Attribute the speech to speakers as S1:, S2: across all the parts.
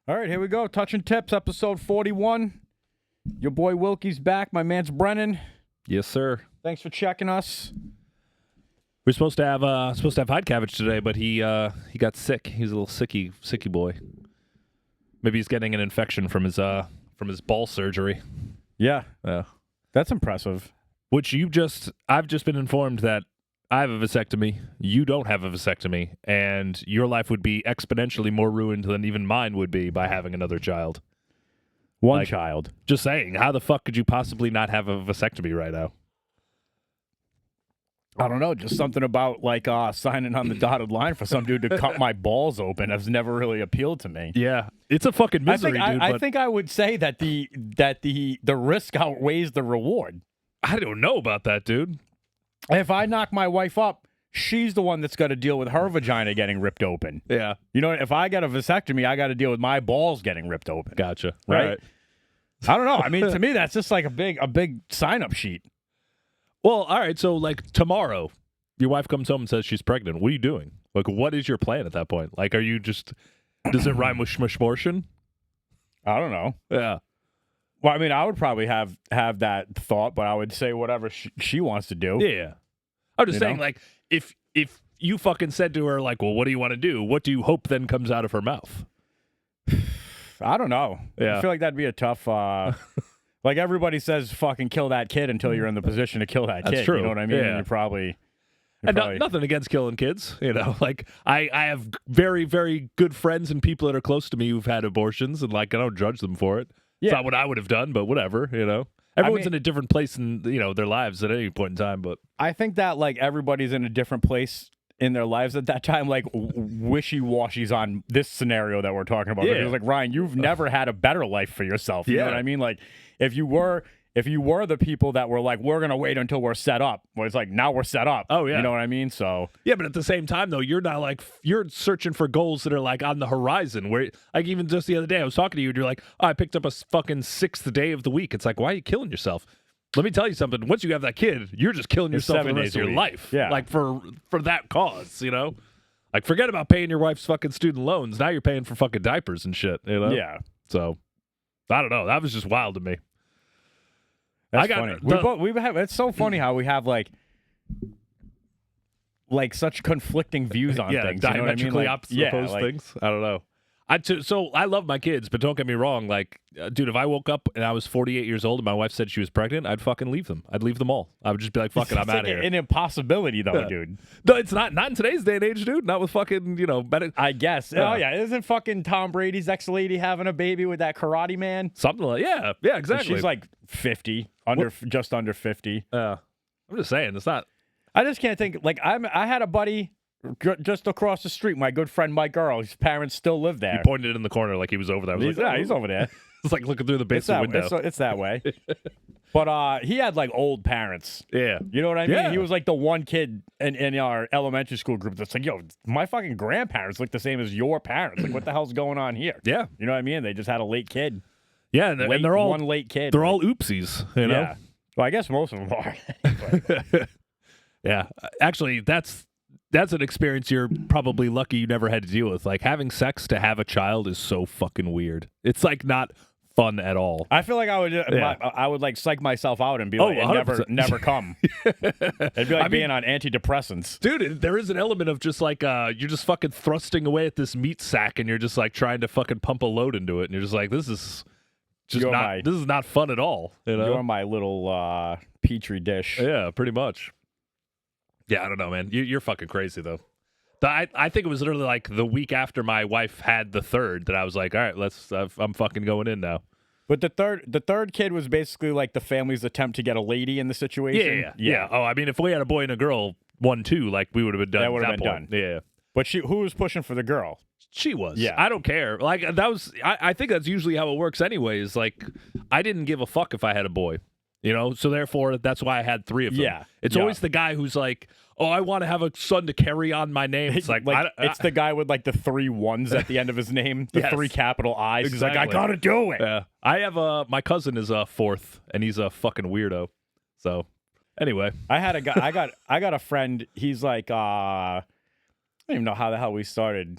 S1: All right, here we go. Touching Tips, episode 41. Your boy Wilkie's back. My man's Brennan.
S2: Yes, sir.
S1: Thanks for checking us.
S2: We're supposed to have hide cabbage today, but he got sick. He's a little sicky boy. Maybe he's getting an infection from his ball surgery.
S1: Yeah, that's impressive.
S2: Which I've just been informed that I have a vasectomy. You don't have a vasectomy, and your life would be exponentially more ruined than even mine would be by having another child.
S1: One child.
S2: Just saying, how the fuck could you possibly not have a vasectomy right now?
S1: I don't know, just something about signing on the dotted line for some dude to cut my balls open has never really appealed to me.
S2: Yeah, it's a fucking misery, dude.
S1: I think I would say that the risk outweighs the reward.
S2: I don't know about that, dude.
S1: If I knock my wife up, she's the one that's got to deal with her vagina getting ripped open.
S2: Yeah.
S1: You know, if I get a vasectomy, I got to deal with my balls getting ripped open.
S2: Gotcha.
S1: Right? I don't know. I mean, to me, that's just like a big sign-up sheet.
S2: Well, all right. So, tomorrow, your wife comes home and says she's pregnant. What are you doing? What is your plan at that point? Are you just... Does it rhyme with schmishmortion?
S1: I don't know.
S2: Yeah.
S1: Well, I mean, I would probably have that thought, but I would say whatever she wants to do.
S2: Yeah. I'm just saying, if you fucking said to her, well, what do you want to do? What do you hope then comes out of her mouth?
S1: I don't know.
S2: Yeah.
S1: I feel like that'd be a tough... everybody says fucking kill that kid until you're in the position to kill that kid.
S2: That's true.
S1: You know what I mean?
S2: Yeah.
S1: You're probably...
S2: Nothing against killing kids, I have very, very good friends and people that are close to me who've had abortions, and I don't judge them for it.
S1: Yeah.
S2: It's not what I would have done, but whatever, Everyone's in a different place in their lives at any point in time, but
S1: I think that everybody's in a different place in their lives at that time, wishy-washy's on this scenario that we're talking about.
S2: Yeah.
S1: Because Ryan, you've never had a better life for yourself. You know what I mean? If you were the people that were we're going to wait until we're set up, well, it's now we're set up.
S2: Oh, yeah.
S1: You know what I mean? So
S2: yeah, but at the same time, though, you're not you're searching for goals that are on the horizon. Where even just the other day, I was talking to you, and you're like, oh, I picked up a fucking 6th day of the week. It's why are you killing yourself? Let me tell you something. Once you have that kid, you're just killing yourself for the rest of your life.
S1: Yeah.
S2: For that cause, forget about paying your wife's fucking student loans. Now you're paying for fucking diapers and shit,
S1: Yeah.
S2: So, I don't know. That was just wild to me.
S1: That's funny. It's so funny how we have such conflicting views on things.
S2: Diametrically opposed things. I don't know. So I love my kids, but don't get me wrong. Dude, if I woke up and I was 48 years old and my wife said she was pregnant, I'd fucking leave them. I'd leave them all. I would just be like, fuck it, I'm out of here.
S1: An impossibility, though, dude.
S2: No, it's not in today's day and age, dude. Not with fucking,
S1: I guess. Oh, yeah. Isn't fucking Tom Brady's ex-lady having a baby with that karate man?
S2: Something yeah, exactly.
S1: And she's 50, just under 50.
S2: I'm just saying, it's not.
S1: I just can't think. I had a buddy just across the street, my good friend Mike Earl. His parents still live there.
S2: He pointed in the corner like he was over there.
S1: He's over there.
S2: It's looking through the basement window.
S1: It's that way. But he had old parents.
S2: Yeah.
S1: You know what I mean?
S2: Yeah.
S1: He was the one kid in our elementary school group that's yo, my fucking grandparents look the same as your parents. What the hell's going on here?
S2: Yeah.
S1: You know what I mean? They just had a late kid.
S2: Yeah, and they're all
S1: one late kid.
S2: They're all oopsies,
S1: Yeah. Well, I guess most of them are.
S2: Yeah. Actually, that's an experience you're probably lucky you never had to deal with. Having sex to have a child is so fucking weird. It's not fun at all.
S1: I feel like I would psych myself out and be and never come. It'd be being on antidepressants.
S2: Dude, there is an element of just you're just fucking thrusting away at this meat sack and you're just trying to fucking pump a load into it and you're just this is this is not fun at all.
S1: You're my little petri dish.
S2: Yeah, pretty much. Yeah, I don't know, man. You're fucking crazy, though. I think it was literally the week after my wife had the third that I was like, all right, I'm fucking going in now.
S1: But the third kid was basically the family's attempt to get a lady in the situation.
S2: Yeah. Oh, I mean, if we had a boy and a girl, 1-2, we would have been done.
S1: That would have been
S2: point.
S1: done.
S2: Yeah.
S1: But who was pushing for the girl?
S2: She was.
S1: Yeah.
S2: I don't care. That was. I think that's usually how it works, anyways. I didn't give a fuck if I had a boy. So therefore, that's why I had 3 of them.
S1: Yeah.
S2: It's always the guy who's oh, I want to have a son to carry on my name. It's
S1: it's the guy with the 3 1s at the end of his name, the 3 capital I's.
S2: Exactly.
S1: He's I gotta do it.
S2: Yeah. I have my cousin is a 4th, and he's a fucking weirdo. So anyway,
S1: I had a guy. I got a friend. He's I don't even know how the hell we started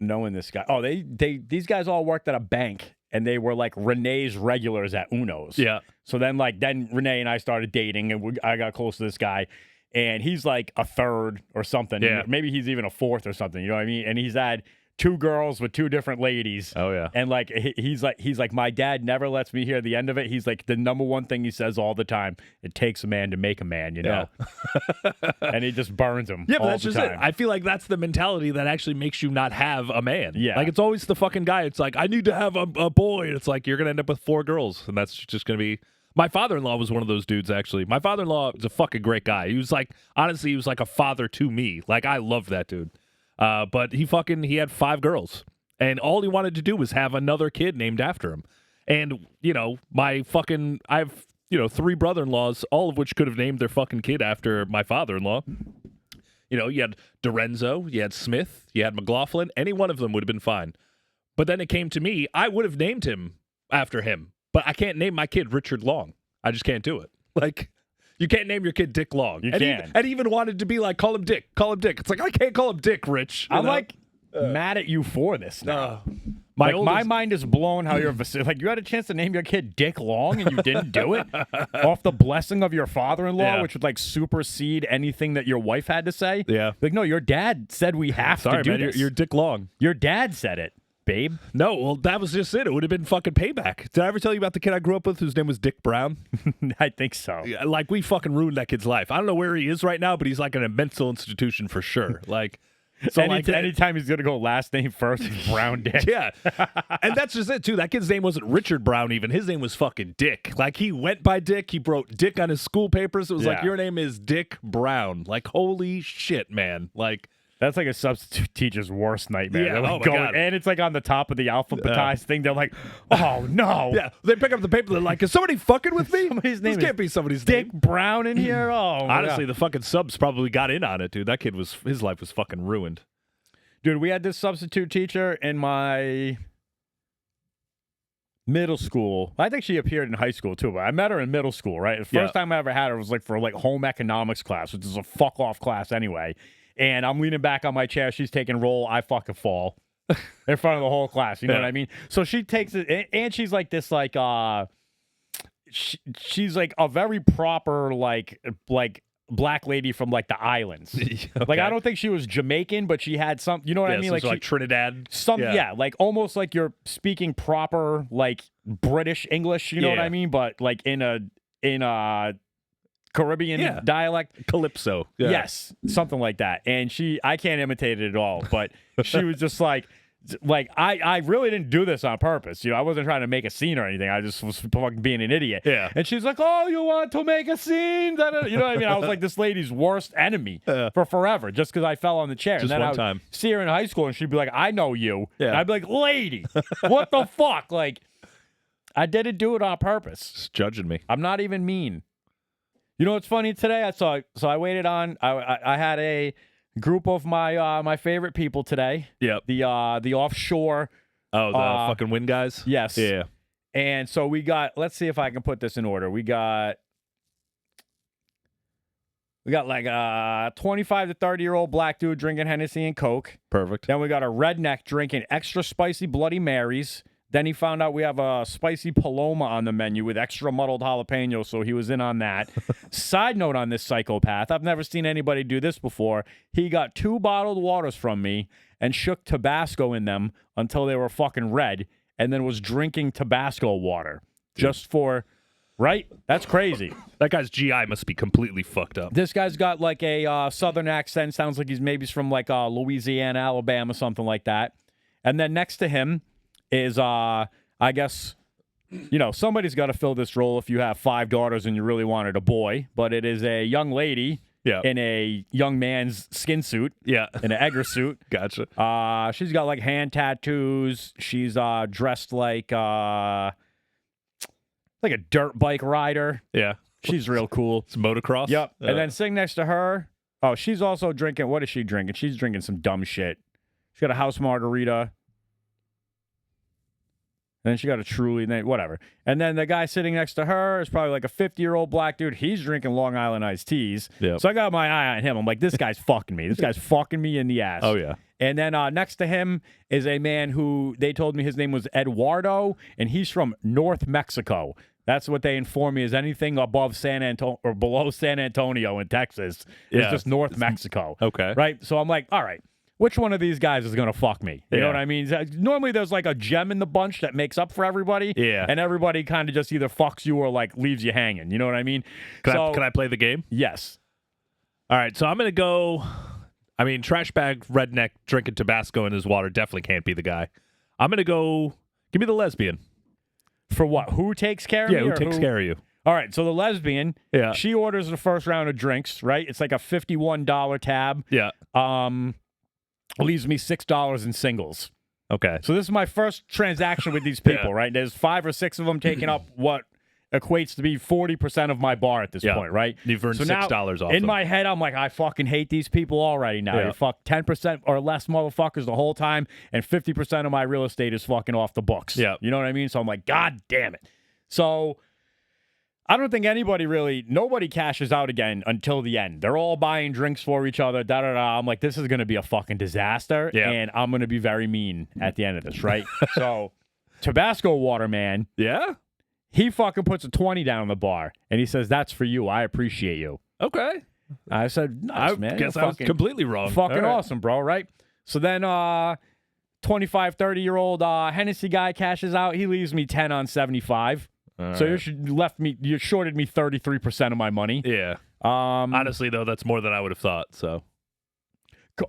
S1: knowing this guy. Oh, these guys all worked at a bank, and they were like Renee's regulars at Uno's.
S2: Yeah.
S1: So then Renee and I started dating, and I got close to this guy, and he's like a third or something.
S2: Yeah.
S1: Maybe he's even a fourth or something. You know what I mean? And he's had 2 girls with 2 different ladies.
S2: Oh yeah.
S1: And like he's like my dad never lets me hear the end of it. He's like the number one thing he says all the time. It takes a man to make a man, you know.
S2: Yeah.
S1: And he just burns him.
S2: Yeah, but
S1: all
S2: that's
S1: the
S2: just
S1: time.
S2: it. I feel like that's the mentality that actually makes you not have a man.
S1: Yeah.
S2: Like it's always the fucking guy. It's like I need to have a boy. And it's like you're gonna end up with 4 girls, and that's just gonna be. My father-in-law was one of those dudes. Actually, my father-in-law is a fucking great guy. He was like, honestly, he was like a father to me. Like I loved that dude. But he had 5 girls. And all he wanted to do was have another kid named after him. And, I have, 3 brother-in-laws, all of which could have named their fucking kid after my father-in-law. You had Dorenzo, you had Smith, you had McLaughlin. Any one of them would have been fine. But then it came to me, I would have named him after him. But I can't name my kid Richard Long. I just can't do it. Like, you can't name your kid Dick Long.
S1: You
S2: and
S1: can.
S2: And he even wanted to be like, call him Dick. It's like, I can't call him Dick, Rich.
S1: I'm like mad at you for this now.
S2: My
S1: mind is blown how you're like you had a chance to name your kid Dick Long and you didn't do it off the blessing of your father-in-law, which would like supersede anything that your wife had to say.
S2: Yeah.
S1: Like, no, your dad said we have to do this.
S2: You're Dick Long.
S1: Your dad said it, babe.
S2: No, well, that was just it. It would have been fucking payback. Did I ever tell you about the kid I grew up with whose name was Dick Brown?
S1: I think so.
S2: Like, we fucking ruined that kid's life. I don't know where he is right now, but he's like in a mental institution for sure. Like, so
S1: anytime he's gonna go last name first, it's Brown Dick.
S2: Yeah, and that's just it too. That kid's name wasn't Richard Brown. Even his name was fucking Dick. Like he went by Dick. He wrote Dick on his school papers. It was like your name is Dick Brown. Like holy shit, man. Like.
S1: That's like a substitute teacher's worst nightmare.
S2: Yeah,
S1: They're like
S2: God.
S1: And it's like on the top of the alphabetized thing. They're like, oh no.
S2: Yeah, they pick up the paper. They're like, is somebody fucking with me?
S1: This
S2: can't be somebody's
S1: Dick
S2: name.
S1: Brown in here. Oh,
S2: honestly, the fucking subs probably got in on it, dude. That kid his life was fucking ruined.
S1: Dude, we had this substitute teacher in my middle school. I think she appeared in high school too, but I met her in middle school, right? The first time I ever had her was like for like home economics class, which is a fuck off class anyway. And I'm leaning back on my chair. She's taking roll. I fucking fall in front of the whole class. You know what I mean? So she takes it, and she's like this, like, she's like a very proper, like black lady from like the islands. Okay. Like I don't think she was Jamaican, but she had some. You know what I mean?
S2: Like Trinidad.
S1: Like almost like you're speaking proper like British English. You know what I mean? But like in a Caribbean dialect.
S2: Calypso.
S1: Yeah. Yes, something like that. And I can't imitate it at all, but she was just like I really didn't do this on purpose. I wasn't trying to make a scene or anything. I just was fucking being an idiot.
S2: Yeah.
S1: And she's like, oh, you want to make a scene? You know what I mean? I was like this lady's worst enemy for forever just because I fell on the chair.
S2: Just
S1: and then
S2: one time.
S1: See her in high school and she'd be like, I know you.
S2: Yeah.
S1: And I'd be like, lady, what the fuck? Like, I didn't do it on purpose.
S2: Just judging me.
S1: I'm not even mean. You know what's funny today? I waited on. I had a group of my favorite people today.
S2: Yep.
S1: The offshore.
S2: Oh, the fucking wind guys.
S1: Yes.
S2: Yeah.
S1: And so we got. Let's see if I can put this in order. We got like a 25 to 30-year-old black dude drinking Hennessy and Coke.
S2: Perfect.
S1: Then we got a redneck drinking extra spicy Bloody Marys. Then he found out we have a spicy Paloma on the menu with extra muddled jalapeno, so he was in on that. Side note on this psychopath, I've never seen anybody do this before. He got 2 bottled waters from me and shook Tabasco in them until they were fucking red, and then was drinking Tabasco water just for, right? That's crazy.
S2: That guy's GI must be completely fucked up.
S1: This guy's got like a southern accent. Sounds like he's from like Louisiana, Alabama, something like that. And then next to him is, I guess, somebody's got to fill this role if you have 5 daughters and you really wanted a boy. But it is a young lady in a young man's skin suit.
S2: Yeah.
S1: In an Egger suit.
S2: Gotcha.
S1: She's got like hand tattoos. She's dressed like a dirt bike rider.
S2: Yeah.
S1: She's real cool.
S2: It's motocross.
S1: Yep. And then sitting next to her, she's also drinking. What is she drinking? She's drinking some dumb shit. She's got a house margarita. Then she got a Truly, whatever. And then the guy sitting next to her is probably like a 50-year-old black dude. He's drinking Long Island iced teas.
S2: Yep.
S1: So I got my eye on him. I'm like, this guy's fucking me. This guy's fucking me in the ass.
S2: Oh, yeah.
S1: And then next to him is a man who they told me his name was Eduardo, and he's from North Mexico. That's what they inform me is anything above San Antonio or below San Antonio in Texas is just North Mexico.
S2: Okay.
S1: Right? So I'm like, all right, which one of these guys is going to fuck me? You know what I mean? Normally there's like a gem in the bunch that makes up for everybody.
S2: Yeah.
S1: And everybody kind of just either fucks you or like leaves you hanging. You know what I mean?
S2: Can I play the game?
S1: Yes.
S2: All right, so I'm going to go. I mean, trash bag redneck drinking Tabasco in his water definitely can't be the guy. I'm going to go. Give me the lesbian.
S1: For what? Who takes care of me?
S2: Yeah, who takes care of you?
S1: All right, so the lesbian, she orders the first round of drinks, right? It's like a $51 tab.
S2: Yeah.
S1: Leaves me $6 in singles.
S2: Okay.
S1: So this is my first transaction with these people, right? There's 5 or 6 of them taking up what equates to be 40% of my bar at this point, right?
S2: You've earned $6 off
S1: in
S2: them.
S1: my head, I'm like, I fucking hate these people already now.
S2: Yeah.
S1: They fuck 10% or less motherfuckers the whole time, and 50% of my real estate is fucking off the books.
S2: Yeah.
S1: You know what I mean? So I'm like, God damn it. So I don't think nobody cashes out again until the end. They're all buying drinks for each other, da-da-da. I'm like, this is going to be a fucking disaster, and I'm going to be very mean at the end of this, right? So Tabasco Waterman.
S2: Yeah?
S1: He fucking puts a 20 down on the bar, and he sasays, that's for you. I appreciate you.
S2: Okay.
S1: I said, nice, man.
S2: I guess I was completely wrong.
S1: Fucking awesome, bro, right? So then 25, 30-year-old Hennessy guy cashes out. He leaves me 10 on 75. So you shorted me 33% of my money.
S2: Yeah. Honestly, though, that's more than I would have thought, so.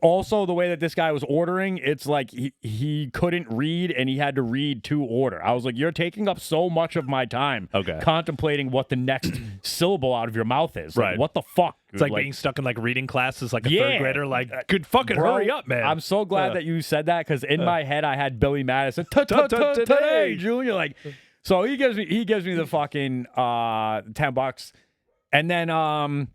S1: Also, the way that this guy was ordering, it's like he couldn't read and he had to read to order. I was like, you're taking up so much of my time contemplating what the next syllable out of your mouth is. Like, what the fuck?
S2: It's like being stuck in like reading classes like a third grader. Like, good fucking hurry up, man.
S1: I'm so glad that you said that because in my head I had Billy Madison. Today, Junior. Like, so he gives me the fucking $10. And then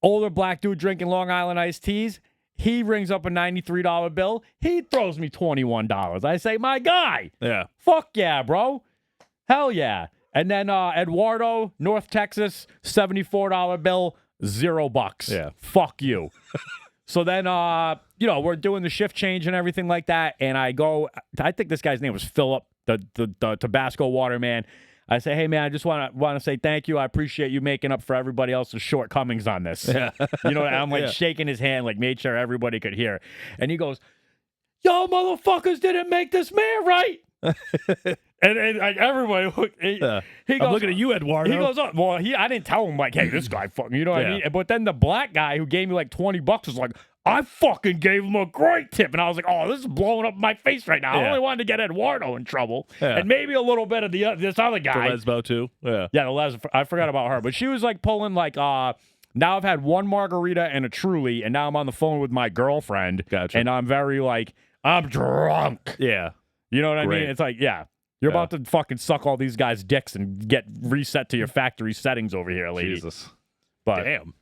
S1: older black dude drinking Long Island iced teas. He rings up a $93 bill. He throws me $21. I say, my guy.
S2: Yeah.
S1: Fuck yeah, bro. Hell yeah. And then Eduardo, North Texas, $74 bill, $0.
S2: Yeah.
S1: Fuck you. So then, we're doing the shift change and everything like that. And I think this guy's name was Philip, the Tabasco Waterman. I say, hey, man, I just want to say thank you. I appreciate you making up for everybody else's shortcomings on this. Yeah. You know, I'm like shaking his hand, like made sure everybody could hear. And he goes, y'all motherfuckers didn't make this man right. and everybody, he goes,
S2: I'm looking at you, Eduardo.
S1: He goes, I didn't tell him, like, hey, this guy fucking, you know what I mean? But then the black guy who gave me like $20 was like, I fucking gave him a great tip. And I was like, oh, this is blowing up my face right now. I only wanted to get Eduardo in trouble. Yeah. And maybe a little bit of this other guy.
S2: The lesbo, too. Yeah.
S1: Yeah, the lesbo. I forgot about her. But she was like pulling like, now I've had one margarita and a Truly, and now I'm on the phone with my girlfriend.
S2: Gotcha.
S1: And I'm very like, I'm drunk.
S2: Yeah.
S1: You know what I mean? It's like, you're about to fucking suck all these guys' dicks and get reset to your factory settings over here, lady.
S2: Jesus.
S1: But
S2: damn.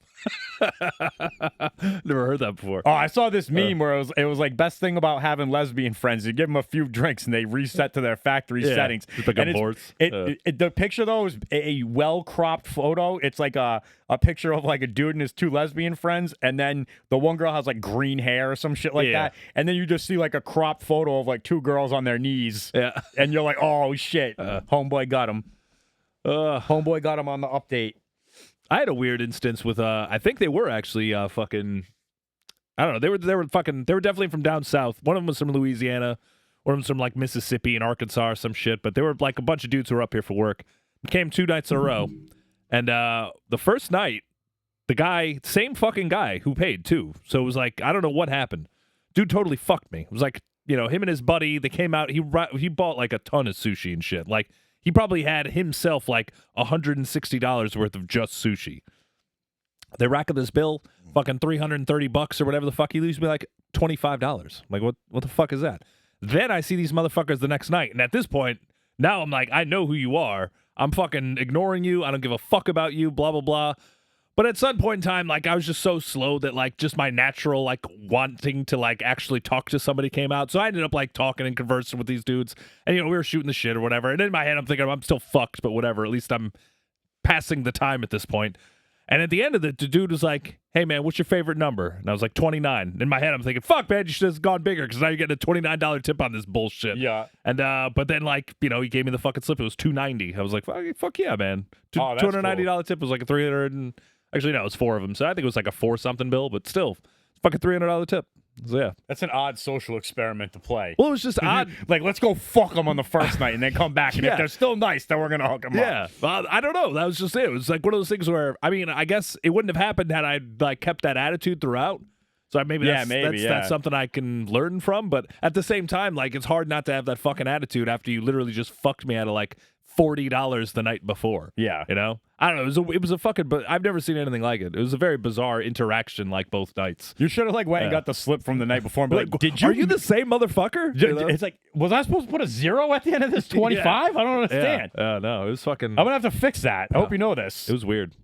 S2: Never heard that before.
S1: Oh, I saw this meme where it was like best thing about having lesbian friends. You give them a few drinks and they reset to their factory settings.
S2: It's like a horse.
S1: The picture though is a well cropped photo. It's like a picture of like a dude and his 2 lesbian friends, and then the one girl has like green hair or some shit like that, and then you just see like a cropped photo of like 2 girls on their knees. Yeah, and you're like, oh shit, homeboy got him. Homeboy got him on the update.
S2: I had a weird instance with I think they were actually fucking, I don't know, they were definitely from down south. One of them was from Louisiana, one of them was from like Mississippi and Arkansas or some shit, but they were like a bunch of dudes who were up here for work. Came 2 nights in a row. And the first night, the guy, same fucking guy who paid too. So it was like, I don't know what happened. Dude totally fucked me. It was like, him and his buddy, they came out, he bought like a ton of sushi and shit. Like, he probably had himself like $160 worth of just sushi. They rack up this bill, fucking $330 or whatever the fuck. He leaves me like $25. Like, what the fuck is that? Then I see these motherfuckers the next night. And at this point, now I'm like, I know who you are. I'm fucking ignoring you. I don't give a fuck about you, blah, blah, blah. But at some point in time, like, I was just so slow that, like, just my natural, like, wanting to, like, actually talk to somebody came out. So I ended up, like, talking and conversing with these dudes. And, we were shooting the shit or whatever. And in my head, I'm thinking, I'm still fucked, but whatever. At least I'm passing the time at this point. And at the end of it, the dude was like, hey, man, what's your favorite number? And I was like, 29. In my head, I'm thinking, fuck, man, you should have gone bigger because now you're getting a $29 tip on this bullshit.
S1: Yeah.
S2: And but then, like, you know, he gave me the fucking slip. It was $290. I was like, fuck yeah, man.
S1: Oh, that's
S2: $290 tip was like a 300 and actually, no, it was 4 of them. So I think it was like a 4-something bill, but still, fucking $300 tip. So, yeah.
S1: That's an odd social experiment to play.
S2: Well, it was just odd.
S1: Like, let's go fuck them on the first night and then come back. And if they're still nice, then we're going to hook them up.
S2: Yeah. Well, I don't know. That was just it. It was like one of those things where, I mean, I guess it wouldn't have happened had I like kept that attitude throughout. So maybe that's something I can learn from. But at the same time, like, it's hard not to have that fucking attitude after you literally just fucked me out of like $40 the night before.
S1: Yeah.
S2: You know? I don't know. It was a fucking, but I've never seen anything like it. It was a very bizarre interaction, like both nights.
S1: You should have like went and got the slip from the night before and be like, did you?
S2: Are you the same motherfucker?
S1: You know? It's like, was I supposed to put a 0 at the end of this 25? I don't understand.
S2: No, it was fucking.
S1: I'm going to have to fix that. I hope you know this.
S2: It was weird.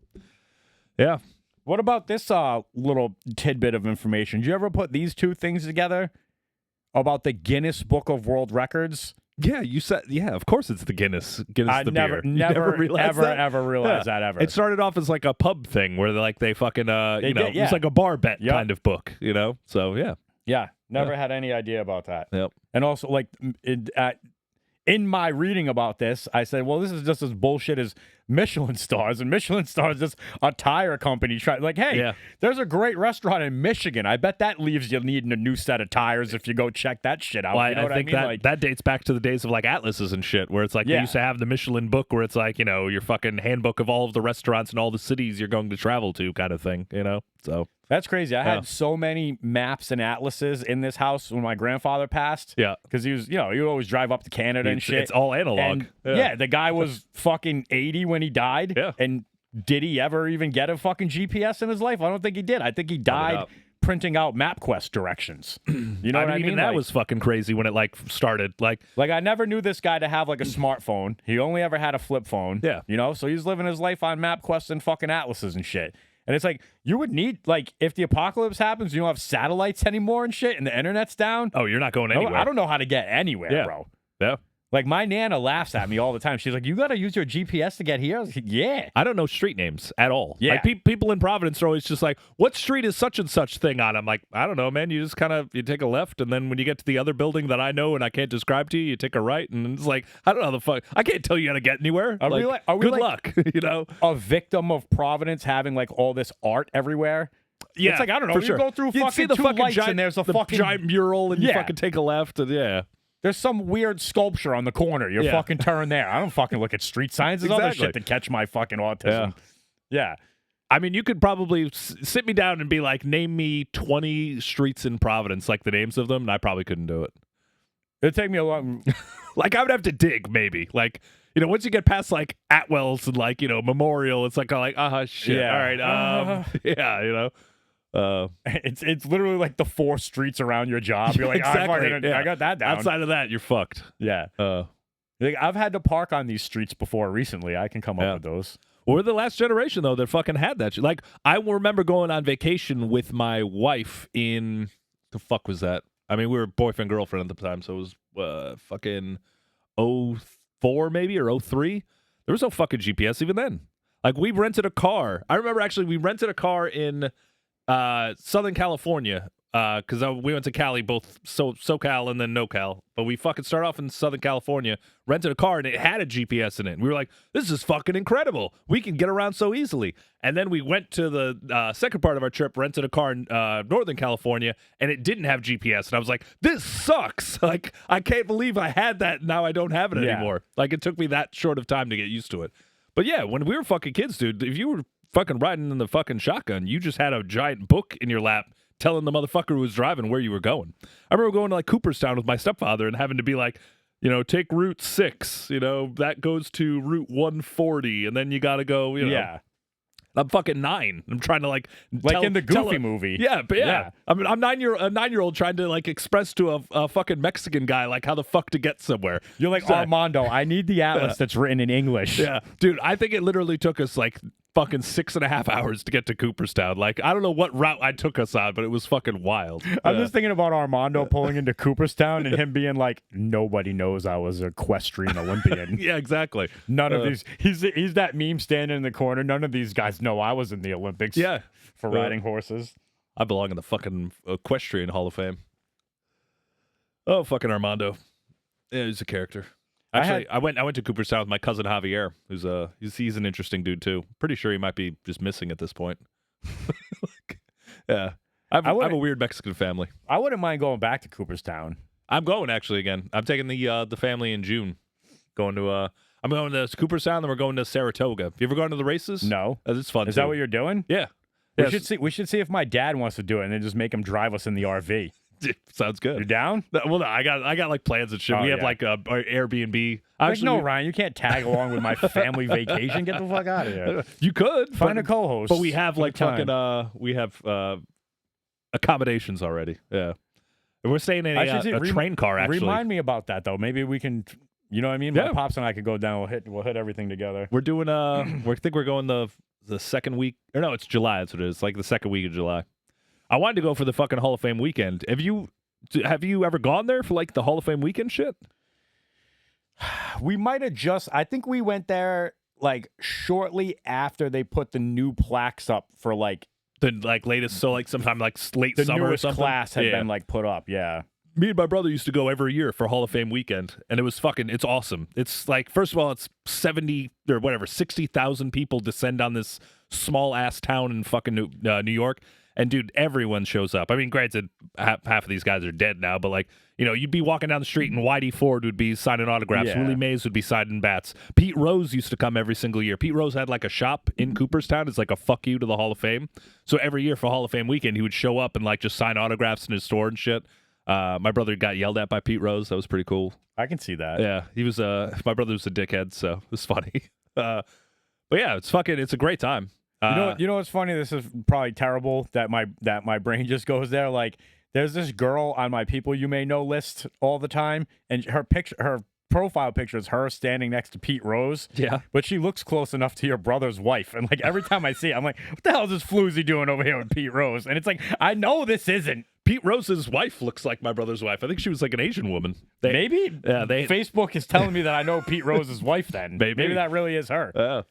S2: Yeah.
S1: What about this little tidbit of information? Did you ever put these two things together about the Guinness Book of World Records?
S2: Yeah, you said. Yeah, of course it's the Guinness.
S1: I
S2: the
S1: never
S2: beer.
S1: ever realized that ever.
S2: It started off as like a pub thing where they fucking it was like a bar bet kind of book, you know. So yeah,
S1: never had any idea about that.
S2: Yep.
S1: And also like in my reading about this, I said, well, this is just as bullshit as Michelin stars, and Michelin stars is a tire company. There's a great restaurant in Michigan. I bet that leaves you needing a new set of tires if you go check that shit out.
S2: Well,
S1: you know what I
S2: think
S1: mean?
S2: that dates back to the days of like atlases and shit, where it's like they used to have the Michelin book where it's like, you know, your fucking handbook of all of the restaurants and all the cities you're going to travel to kind of thing, you know? So
S1: that's crazy. I had so many maps and atlases in this house when my grandfather passed.
S2: Yeah.
S1: Because he was, you know, you always drive up to Canada and shit.
S2: It's all analog.
S1: And, the guy was fucking 80 when he died.
S2: Yeah.
S1: And did he ever even get a fucking GPS in his life? I don't think he did. I think he died printing out MapQuest directions. You know what I mean?
S2: Even that was fucking crazy when it like started. Like
S1: I never knew this guy to have like a smartphone. He only ever had a flip phone.
S2: Yeah.
S1: You know, so he's living his life on MapQuest and fucking atlases and shit. And it's like, you would need, like, if the apocalypse happens, you don't have satellites anymore and shit, and the internet's down.
S2: Oh, you're not going anywhere.
S1: I don't know how to get anywhere, bro.
S2: Yeah.
S1: Like, my Nana laughs at me all the time. She's like, you got to use your GPS to get here? I was like, yeah.
S2: I don't know street names at all.
S1: Yeah.
S2: Like, people in Providence are always just like, what street is such and such thing on? I'm like, I don't know, man. You just kind of, you take a left, and then when you get to the other building that I know and I can't describe to you, you take a right, and it's like, I don't know how the fuck. I can't tell you how to get anywhere.
S1: Are we
S2: good luck, you know?
S1: A victim of Providence having, like, all this art everywhere?
S2: Yeah,
S1: it's like, I don't know.
S2: For
S1: you
S2: sure.
S1: go through
S2: You'd
S1: fucking
S2: see the
S1: two
S2: fucking
S1: lights
S2: giant,
S1: and there's a
S2: the
S1: fucking
S2: giant mural, and you fucking take a left, and
S1: there's some weird sculpture on the corner. You fucking turn there. I don't fucking look at street signs. There's other shit to catch my fucking autism. Yeah.
S2: I mean, you could probably sit me down and be like, name me 20 streets in Providence, like the names of them, and I probably couldn't do it.
S1: It'd take me a long...
S2: Like, I would have to dig, maybe. Like, you know, once you get past, like, Atwell's and, like, you know, Memorial, it's like, shit.
S1: Yeah.
S2: All right, yeah, you know.
S1: It's literally like the 4 streets around your job. You're like,
S2: exactly.
S1: I got that down.
S2: Outside of that, you're fucked.
S1: Yeah. Like, I've had to park on these streets before recently. I can come up with those.
S2: We're the last generation, though, that fucking had that shit. Like, I remember going on vacation with my wife in, the fuck was that? I mean, we were boyfriend, girlfriend at the time, so it was fucking 04 maybe, or 03. There was no fucking GPS even then. Like, we rented a car. I remember, actually, we rented a car in Southern California, because we went to Cali, both SoCal and then NoCal, but we fucking started off in Southern California, rented a car, and it had a GPS in it. And we were like, this is fucking incredible. We can get around so easily. And then we went to the second part of our trip, rented a car in Northern California, and it didn't have GPS. And I was like, this sucks. Like, I can't believe I had that, and now I don't have it anymore. Like, it took me that short of time to get used to it. But yeah, when we were fucking kids, dude, if you were fucking riding in the fucking shotgun, you just had a giant book in your lap telling the motherfucker who was driving where you were going. I remember going to like Cooperstown with my stepfather and having to be like, you know, take Route 6, you know, that goes to Route 140, and then you got to go, you know.
S1: Yeah.
S2: I'm fucking 9. I'm trying to like
S1: in the Goofy movie.
S2: Yeah, but yeah. I mean, I'm a 9-year-old trying to like express to a fucking Mexican guy like how the fuck to get somewhere.
S1: You're like, Armando, I need the atlas that's written in English.
S2: Yeah, dude, I think it literally took us like fucking 6.5 hours to get to Cooperstown. Like, I don't know what route I took us on, but it was fucking wild.
S1: I'm just thinking about Armando pulling into Cooperstown and him being like, nobody knows I was an equestrian Olympian.
S2: Yeah, exactly.
S1: None of these. He's that meme standing in the corner. None of these guys know I was in the Olympics.
S2: Yeah.
S1: For riding horses.
S2: I belong in the fucking Equestrian Hall of Fame. Oh, fucking Armando. Yeah, he's a character. Actually, I went to Cooperstown with my cousin Javier, he's an interesting dude too. Pretty sure he might be just missing at this point. Yeah. I have a weird Mexican family.
S1: I wouldn't mind going back to Cooperstown.
S2: I'm going actually again. I'm taking the family in June. I'm going to Cooperstown, then we're going to Saratoga. Have you ever gone to the races?
S1: No.
S2: It's fun.
S1: Is that what you're doing?
S2: Yeah.
S1: We should see if my dad wants to do it and then just make him drive us in the RV.
S2: Sounds good.
S1: You're down?
S2: Well, no, I got like plans and shit. We have like a Airbnb.
S1: No, Ryan, you can't tag along with my family vacation. Get the fuck out of here.
S2: You could
S1: find a co-host.
S2: But we have like fucking accommodations already. Yeah. And we're staying in a train car. Actually,
S1: remind me about that though. Maybe we can. You know what I mean?
S2: Yeah.
S1: My pops and I could go down. We'll hit everything together.
S2: We're doing I think we're going the second week. Or no, it's July. That's what it is. Like the second week of July. I wanted to go for the fucking Hall of Fame weekend. Have you ever gone there for like the Hall of Fame weekend shit?
S1: We might have I think we went there like shortly after they put the new plaques up for like
S2: the latest. So like sometime like late
S1: the
S2: summer
S1: newest
S2: or something.
S1: Class had been like put up. Yeah.
S2: Me and my brother used to go every year for Hall of Fame weekend, and it's awesome. It's like, first of all, it's 60,000 people descend on this small ass town in fucking New York. And dude, everyone shows up. I mean, granted, half of these guys are dead now, but like, you'd be walking down the street and Whitey Ford would be signing autographs.
S1: Yeah.
S2: Willie Mays would be signing bats. Pete Rose used to come every single year. Pete Rose had like a shop in Cooperstown. It's like a fuck you to the Hall of Fame. So every year for Hall of Fame weekend, he would show up and like just sign autographs in his store and shit. My brother got yelled at by Pete Rose. That was pretty cool.
S1: I can see that.
S2: Yeah, he was. My brother was a dickhead, so it was funny. But yeah, it's a great time.
S1: You know what's funny? This is probably terrible that my brain just goes there. Like, there's this girl on my people you may know list all the time, and her profile picture is her standing next to Pete Rose.
S2: Yeah.
S1: But she looks close enough to your brother's wife. And like every time I see it, I'm like, what the hell is this floozy doing over here with Pete Rose? And it's like, I know this isn't.
S2: Pete Rose's wife looks like my brother's wife. I think she was like an Asian woman.
S1: Maybe?
S2: Yeah,
S1: Facebook is telling me that I know Pete Rose's wife then. Maybe that really is her.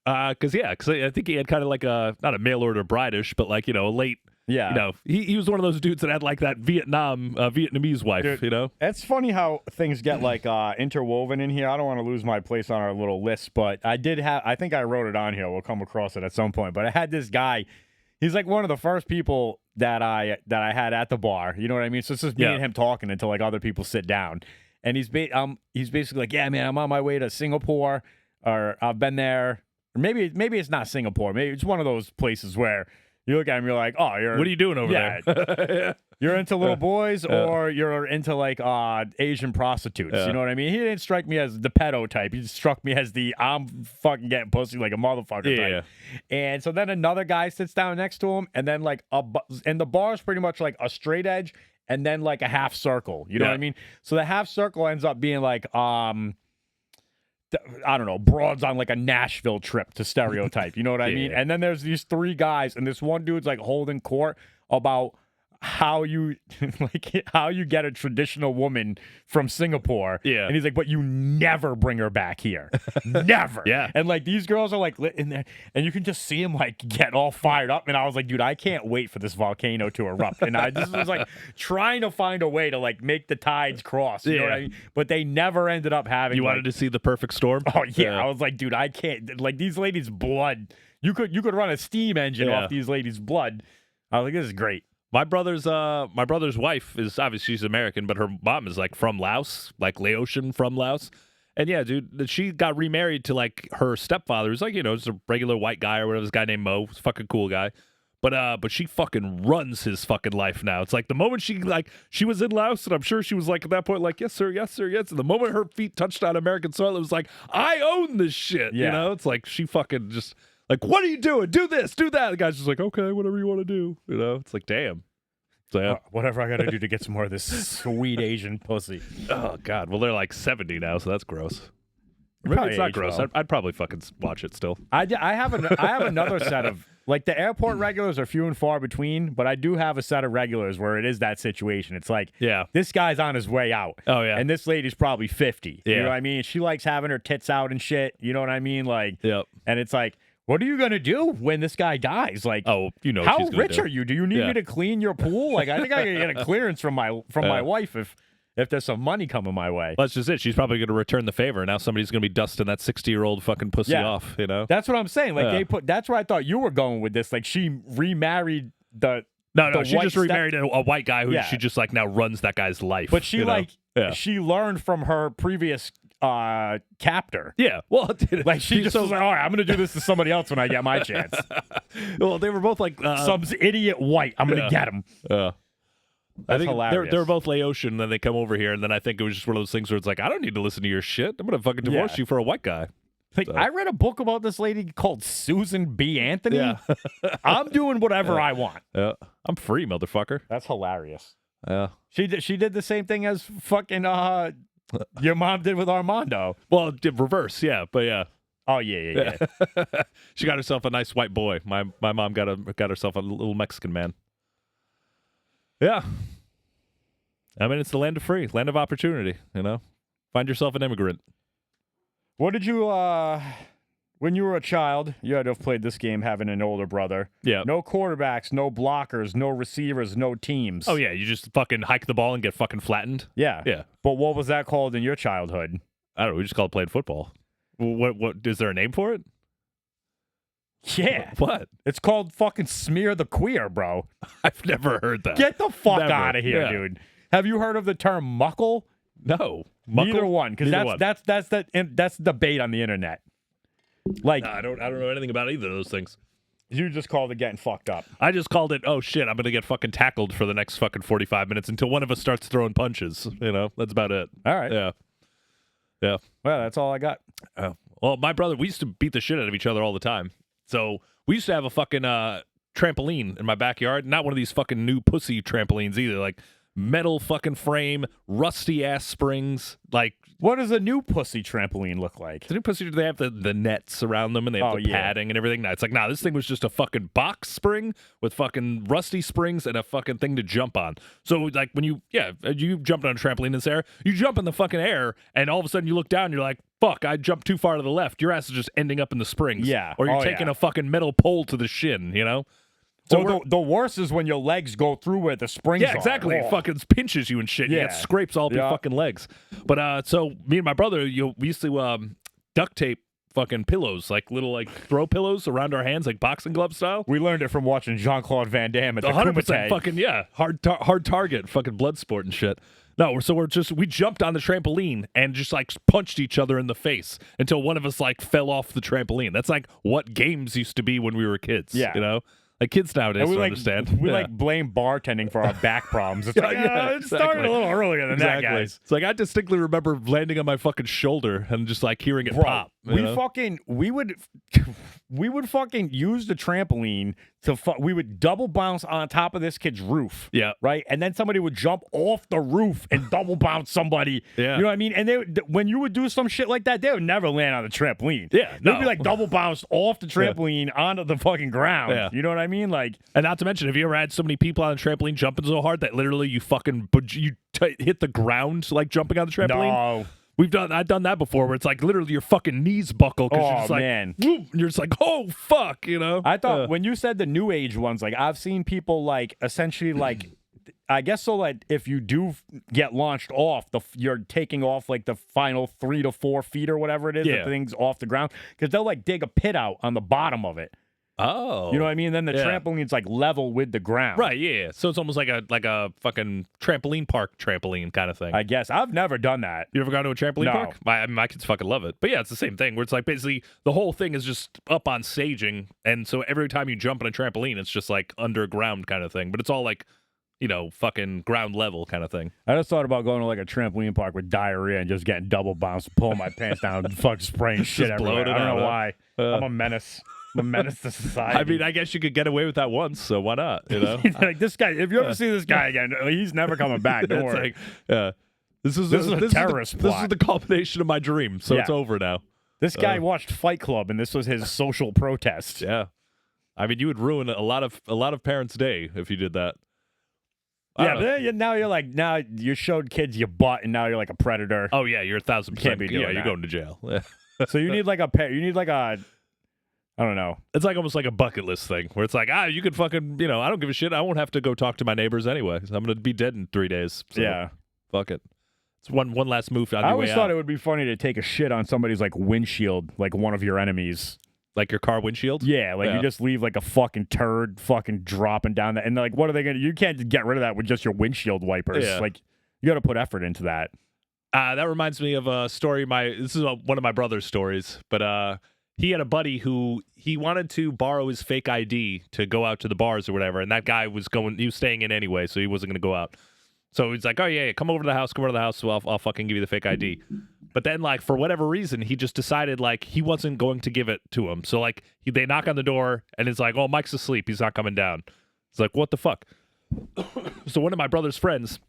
S2: Because I think he had kind of like not a mail order bride-ish, but like, a late.
S1: Yeah.
S2: He was one of those dudes that had like that Vietnamese wife,
S1: Dude, It's funny how things get like interwoven in here. I don't want to lose my place on our little list, but I think I wrote it on here. We'll come across it at some point. But I had this guy. He's like one of the first people that I had at the bar. You know what I mean? So it's just me and him talking until like other people sit down. And he's basically like, yeah, man, I'm on my way to Singapore, or I've been there. Or maybe it's not Singapore. Maybe it's one of those places where you look at him, you're like, oh,
S2: what are you doing over there?
S1: You're into little boys, or you're into like Asian prostitutes. You know what I mean? He didn't strike me as the pedo type. He struck me as the I'm fucking getting pussy like a motherfucker type. And so then another guy sits down next to him, and then like and the bar is pretty much like a straight edge, and then like a half circle. You know what I mean? So the half circle ends up being like I don't know, broads on like a Nashville trip to stereotype. You know what I mean? And then there's these three guys, and this one dude's like holding court about how you get a traditional woman from Singapore.
S2: Yeah.
S1: And he's like, but you never bring her back here. Never.
S2: Yeah.
S1: And like these girls are like lit in there, and you can just see him like get all fired up. And I was like, dude, I can't wait for this volcano to erupt. And I just was like trying to find a way to like make the tides cross. You know what I mean? But they never ended up having.
S2: You wanted to see the perfect storm?
S1: Oh yeah. I was like, dude, I can't. Like these ladies' blood. You could run a steam engine off these ladies' blood. I was like, this is great.
S2: My brother's wife is obviously, she's American, but her mom is like from Laos, like Laotian from Laos. And yeah, dude, she got remarried to like her stepfather, who's like, just a regular white guy or whatever. This guy named Mo, he's a fucking cool guy. But she fucking runs his fucking life now. It's like the moment she was in Laos, and I'm sure she was like at that point like, yes sir, yes sir, yes. And the moment her feet touched on American soil, it was like, I own this shit.
S1: Yeah.
S2: It's like she fucking just. Like, what are you doing? Do this, do that. The guy's just like, okay, whatever you want to do. It's like, damn. So,
S1: whatever I got to do to get some more of this sweet Asian pussy.
S2: Oh, God. Well, they're like 70 now, so that's gross. Maybe
S1: Probably
S2: it's not
S1: age
S2: gross.
S1: well.
S2: I'd probably fucking watch it still.
S1: I have another set of, like, the airport regulars are few and far between, but I do have a set of regulars where it is that situation. It's like,
S2: Yeah.
S1: this guy's on his way out.
S2: Oh, yeah.
S1: And this lady's probably 50. You
S2: Yeah.
S1: know what I mean? She likes having her tits out and shit. You know what I mean? Like,
S2: Yep.
S1: and it's like, what are you going to do when this guy dies? Like,
S2: Oh, you know what
S1: how
S2: she's gonna
S1: rich
S2: do.
S1: are you? Do you need
S2: Yeah.
S1: me to clean your pool? Like, I think I can get a clearance from my wife if there's some money coming my way.
S2: That's just it. She's probably going to return the favor. Now somebody's going to be dusting that 60-year-old fucking pussy
S1: Yeah.
S2: off, you know?
S1: That's what I'm saying. Like,
S2: Yeah.
S1: that's where I thought you were going with this. Like, she remarried the
S2: No,
S1: the
S2: she
S1: white
S2: just remarried a white guy who
S1: Yeah.
S2: she just like now runs that guy's life.
S1: But she
S2: you know? Yeah.
S1: she learned from her previous captor.
S2: Yeah. Well,
S1: Like, she just was like, all right, I'm going to do this to somebody else when I get my chance.
S2: well, they were both like
S1: Some idiot white. I'm going to get him.
S2: I think
S1: hilarious.
S2: they're both Laotian, and then they come over here, and then I think it was just one of those things where it's like, I don't need to listen to your shit. I'm gonna fucking divorce
S1: Yeah.
S2: you for a white guy.
S1: Like,
S2: So.
S1: I read a book about this lady called Susan B. Anthony.
S2: Yeah.
S1: I'm doing whatever I want.
S2: Yeah. I'm free, motherfucker.
S1: That's hilarious.
S2: Yeah.
S1: She did the same thing as fucking your mom did with Armando.
S2: Well, reverse, yeah, but yeah.
S1: Oh yeah.
S2: She got herself a nice white boy. My mom got herself a little Mexican man. Yeah. I mean, it's the land of free, land of opportunity, you know? Find yourself an immigrant.
S1: What did you when you were a child, you had to have played this game having an older brother.
S2: Yeah.
S1: No quarterbacks, no blockers, no receivers, no teams.
S2: Oh, yeah, you just fucking hike the ball and get fucking flattened?
S1: Yeah.
S2: Yeah.
S1: But what was that called in your childhood?
S2: I don't know, we just call it playing football. What is there a name for it?
S1: Yeah.
S2: What?
S1: It's called fucking smear the queer, bro.
S2: I've never heard that.
S1: Get the fuck
S2: Never.
S1: out of here,
S2: Yeah.
S1: dude. Have you heard of the term muckle?
S2: No.
S1: Neither
S2: Muckle?
S1: one, because
S2: Neither
S1: that's the debate on the internet. Like,
S2: I don't know anything about either of those things.
S1: you just called it getting fucked up.
S2: I just called it, oh shit, I'm gonna get fucking tackled for the next fucking 45 minutes until one of us starts throwing punches. You know, that's about it.
S1: All right.
S2: Yeah. Yeah.
S1: Well, that's all I got.
S2: Well, my brother, we used to beat the shit out of each other all the time. So we used to have a fucking trampoline in my backyard. Not one of these fucking new pussy trampolines either. Like metal fucking frame, rusty ass springs. Like
S1: What does a new pussy trampoline look like?
S2: the new pussy, they have the nets around them and they have
S1: Oh,
S2: the
S1: yeah.
S2: padding and everything. Nah, it's like, nah, this thing was just a fucking box spring with fucking rusty springs and a fucking thing to jump on. So like when you jump on a trampoline in this air, you jump in the fucking air and all of a sudden you look down and you're like, fuck, I jumped too far to the left. Your ass is just ending up in the springs.
S1: Yeah.
S2: Or you're
S1: Oh,
S2: taking
S1: yeah.
S2: a fucking metal pole to the shin, you know? So
S1: So the worst is when your legs go through where the springs
S2: yeah,
S1: are.
S2: exactly.
S1: Oh.
S2: It fucking pinches you and shit. You
S1: Yeah.
S2: get scrapes all up your
S1: Yeah.
S2: fucking legs. But so me and my brother, we used to duct tape fucking pillows, like little like throw pillows around our hands, like boxing glove style.
S1: We learned it from watching Jean-Claude Van Damme at the
S2: 100%
S1: Kumite.
S2: fucking yeah, hard target, fucking blood sport and shit. No, so we jumped on the trampoline and just like punched each other in the face until one of us like fell off the trampoline. That's like what games used to be when we were kids.
S1: Yeah.
S2: You know, like kids nowadays
S1: And we
S2: don't
S1: like
S2: understand.
S1: we
S2: Yeah.
S1: like blame bartending for our back problems. It's
S2: Yeah,
S1: like,
S2: yeah,
S1: it started
S2: exactly.
S1: a little earlier than that, guys.
S2: It's like I distinctly remember landing on my fucking shoulder and just like hearing it
S1: Bro,
S2: pop. you
S1: we
S2: know?
S1: would fucking use the trampoline to we would double bounce on top of this kid's roof.
S2: Yeah.
S1: Right? And then somebody would jump off the roof and double bounce somebody.
S2: Yeah.
S1: You know what I mean? And when you would do some shit like that, they would never land on the trampoline.
S2: Yeah,
S1: They'd
S2: no.
S1: be like double bounced off the trampoline onto the fucking ground.
S2: Yeah.
S1: You know what I mean? Like,
S2: And not to mention, have you ever had so many people on a trampoline jumping so hard that literally you fucking hit the ground like jumping on the trampoline?
S1: no.
S2: I've done that before where it's like literally your fucking knees buckle because you're
S1: Oh,
S2: just like,
S1: man.
S2: whoop, and you're just like, oh fuck, you know.
S1: I thought when you said the new age ones, like I've seen people like essentially like, I guess so. Like if you do get launched off, you're taking off like the final 3 to 4 feet or whatever it is.
S2: Yeah.
S1: The thing's off the ground because they'll like dig a pit out on the bottom of it.
S2: Oh,
S1: You know what I mean? Then the
S2: Yeah.
S1: trampoline's like level with the ground.
S2: right? Yeah. So it's almost like a fucking trampoline park trampoline kind of thing.
S1: I guess I've never done that.
S2: You ever gone to a trampoline
S1: No.
S2: park? My kids fucking love it. But yeah, it's the same thing where it's like basically the whole thing is just up on staging. And so every time you jump on a trampoline, it's just like underground kind of thing. But it's all like, you know, fucking ground level kind of thing.
S1: I just thought about going to like a trampoline park with diarrhea and just getting double bounced, pulling my pants down, and fucking spraying shit
S2: blowing
S1: everywhere.
S2: it
S1: I don't
S2: out,
S1: know
S2: huh?
S1: why. I'm a menace. I'm a menace to society.
S2: I mean, I guess you could get away with that once, so why not? You know?
S1: like this guy, if you ever see this guy again, he's never coming back. Don't
S2: It's
S1: worry.
S2: like, yeah. This is
S1: This is a terrorist
S2: This is
S1: plot.
S2: the culmination of my dream, so it's
S1: Yeah.
S2: over now.
S1: This guy watched Fight Club, and this was his social protest.
S2: Yeah. I mean, you would ruin a lot of parents' day if you did that.
S1: Yeah, but then now you're like, now you showed kids your butt, and now you're like a predator.
S2: Oh yeah, you're 1,000%.
S1: Can't be doing
S2: you're
S1: that.
S2: going to jail.
S1: So you need like a I don't know.
S2: It's like almost like a bucket list thing where it's like, you could fucking, I don't give a shit. I won't have to go talk to my neighbors anyway. I'm going to be dead in 3 days. So
S1: Yeah.
S2: Fuck it. It's one last move on
S1: I
S2: your
S1: always
S2: way
S1: thought
S2: out.
S1: it would be funny to take a shit on somebody's like windshield, like one of your enemies.
S2: Like your car windshield?
S1: Yeah, like you just leave like a fucking turd fucking dropping down that. And like, what are they going to, you can't just get rid of that with just your windshield wipers.
S2: Yeah.
S1: Like, you got to put effort into that.
S2: That reminds me of a story. This is one of my brother's stories, but he had a buddy who he wanted to borrow his fake ID to go out to the bars or whatever, and that guy was staying in anyway, so he wasn't going to go out. So he's like, oh yeah, come over to the house, so I'll fucking give you the fake ID. But then, like, for whatever reason, he just decided, like, he wasn't going to give it to him. So, like, they knock on the door, and it's like, oh, Mike's asleep. He's not coming down. It's like, what the fuck? So one of my brother's friends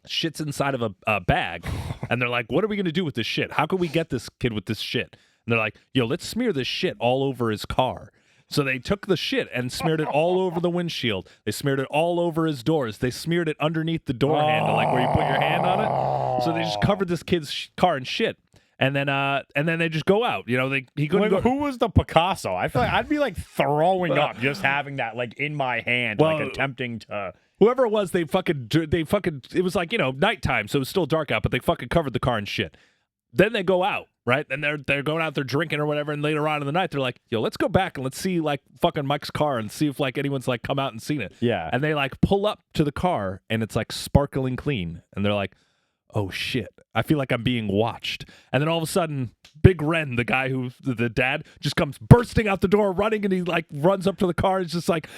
S2: shits inside of a bag, and they're like, what are we going to do with this shit? How can we get this kid with this shit? And they're like, yo, let's smear this shit all over his car. So they took the shit and smeared it all over the windshield. They smeared it all over his doors. They smeared it underneath the door handle, like where you put your hand on it. So they just covered this kid's car in shit. And then they just go out. He couldn't go.
S1: Who was the Picasso? I feel like I'd be like throwing up just having that like in my hand, like attempting to.
S2: Whoever it was, they fucking. It was like nighttime, so it was still dark out, but they fucking covered the car in shit. Then they go out, right? And they're going out, they're drinking or whatever, and later on in the night, they're like, yo, let's go back and let's see, like, fucking Mike's car and see if, like, anyone's, like, come out and seen it.
S1: Yeah.
S2: And they, like, pull up to the car, and it's, like, sparkling clean. And they're like, oh, shit, I feel like I'm being watched. And then all of a sudden, Big Ren, the guy the dad, just comes bursting out the door, running, and he, like, runs up to the car. He's just, like,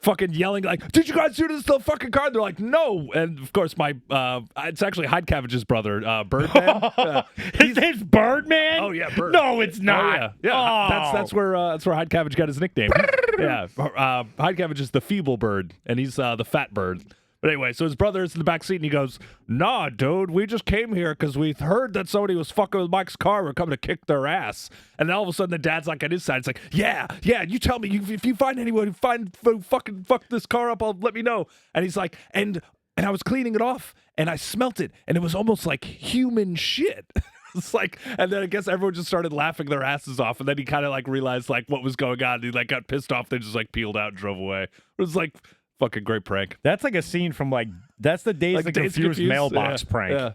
S2: fucking yelling, like, did you guys do this to the fucking car? And they're like, no. And, of course, it's actually Hyde Cavage's brother, Birdman.
S1: His name's Birdman?
S2: Oh, yeah, Bird.
S1: No, it's not.
S2: Oh, yeah.
S1: Oh.
S2: That's where Hyde Cavage got his nickname. Yeah. Hyde Cavage is the feeble bird, and he's the fat bird. But anyway, so his brother's in the back seat, and he goes, nah, dude, we just came here because we heard that somebody was fucking with Mike's car. We're coming to kick their ass. And then all of a sudden, the dad's like on his side. It's like, yeah, you tell me. If you find anyone who fucking fuck this car up, let me know. And he's like, and I was cleaning it off, and I smelt it, and it was almost like human shit. It's like, and then I guess everyone just started laughing their asses off, and then he kind of like realized like what was going on. And he like got pissed off. They just like peeled out and drove away. It was like fucking great prank.
S1: That's like a scene from like that's the Days
S2: Like
S1: of
S2: Dazed
S1: Confused
S2: Confused?
S1: mailbox prank.
S2: Yeah.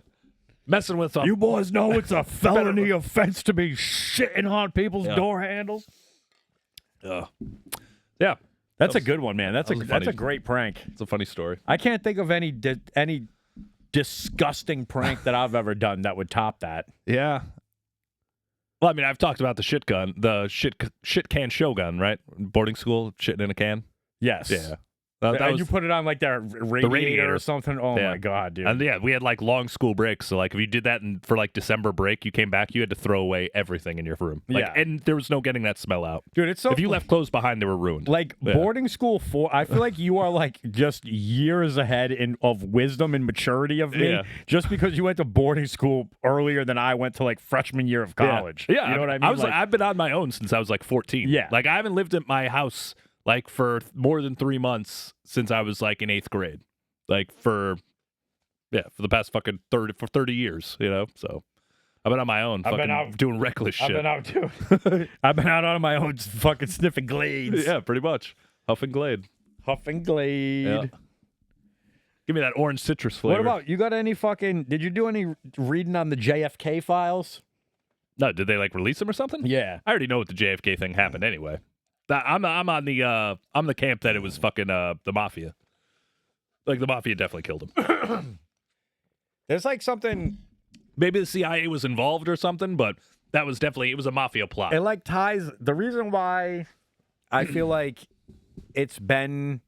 S2: Messing with
S1: You boys know it's a felony offense to be shitting on people's door handles.
S2: Yeah.
S1: That's a good one, man. That's
S2: funny.
S1: a great prank.
S2: It's a funny story.
S1: I can't think of any disgusting prank that I've ever done that would top that.
S2: Yeah. Well, I mean, I've talked about the shit gun, the shit can show gun, right? Boarding school, shitting in a can.
S1: Yes.
S2: Yeah.
S1: And you put it on like the radiator or something. Oh my god, dude!
S2: And yeah, we had like long school breaks. So like, if you did that for like December break, you came back, you had to throw away everything in your room. Like,
S1: yeah,
S2: and there was no getting that smell out,
S1: dude. It's so
S2: if you left clothes behind, they were ruined.
S1: Like boarding school I feel like you are like just years ahead of wisdom and maturity of me, just because you went to boarding school earlier than I went to like freshman year of college.
S2: Yeah,
S1: you know what I mean.
S2: I've been on my own since I was like 14.
S1: Yeah,
S2: like I haven't lived at my house like for more than 3 months since I was like in 8th grade, like for the past fucking 30 years, so I've been on my own, doing reckless shit.
S1: I've been out too. I've been out on my own fucking sniffing glades.
S2: Yeah, pretty much. Huffing Glade.
S1: Yeah.
S2: Give me that orange citrus flavor.
S1: What about, you got any did you do any reading on the JFK files?
S2: No, did they like release them or something?
S1: Yeah.
S2: I already know what the JFK thing happened anyway. I'm on the camp that it was fucking the mafia. Like the mafia definitely killed him.
S1: There's like something,
S2: maybe the CIA was involved or something, but it was a mafia plot.
S1: It like ties the reason why I feel like it's been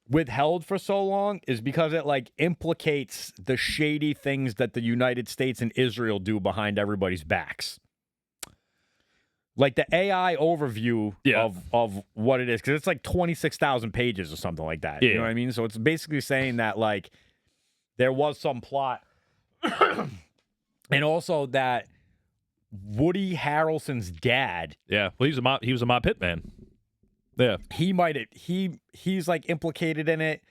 S1: withheld for so long is because it like implicates the shady things that the United States and Israel do behind everybody's backs. Like the AI overview of what it is, because it's like 26,000 pages or something like that.
S2: Yeah.
S1: You know what I mean? So it's basically saying that like there was some plot, and also that Woody Harrelson's dad.
S2: Yeah. Well, he was a mob hitman. Yeah.
S1: He's like implicated in it.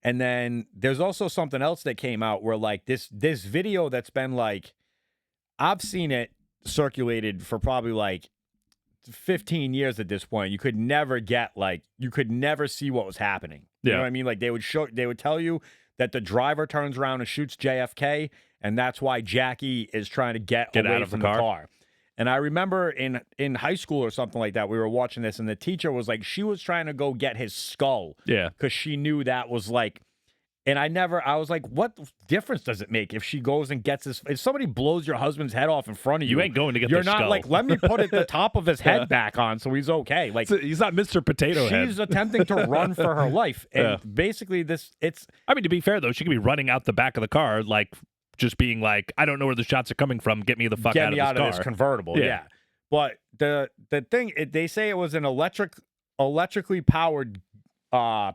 S1: And then there's also something else that came out where like this video that's been like, I've seen it circulated for probably like 15 years at this point. You could never see what was happening. You know what I mean? Like they would tell you that the driver turns around and shoots JFK, and that's why Jackie is trying to get away
S2: out of
S1: from
S2: the
S1: car. And I remember in high school or something like that, we were watching this, and the teacher was like, she was trying to go get his skull.
S2: Yeah.
S1: Because she knew that was like, and I was like, what difference does it make if she goes and gets this? If somebody blows your husband's head off in front of you,
S2: You ain't going to get
S1: you're
S2: their
S1: not
S2: skull.
S1: like, let me put the top of his head back on so he's okay. Like,
S2: He's not Mr. Potato Head.
S1: she's attempting to run for her life. And basically
S2: I mean, to be fair, though, she could be running out the back of the car, like, just being like, I don't know where the shots are coming from. Get me the fuck
S1: get
S2: out
S1: me
S2: of this
S1: out
S2: car.
S1: of this convertible. Yeah. But the thing, they say it was an electrically powered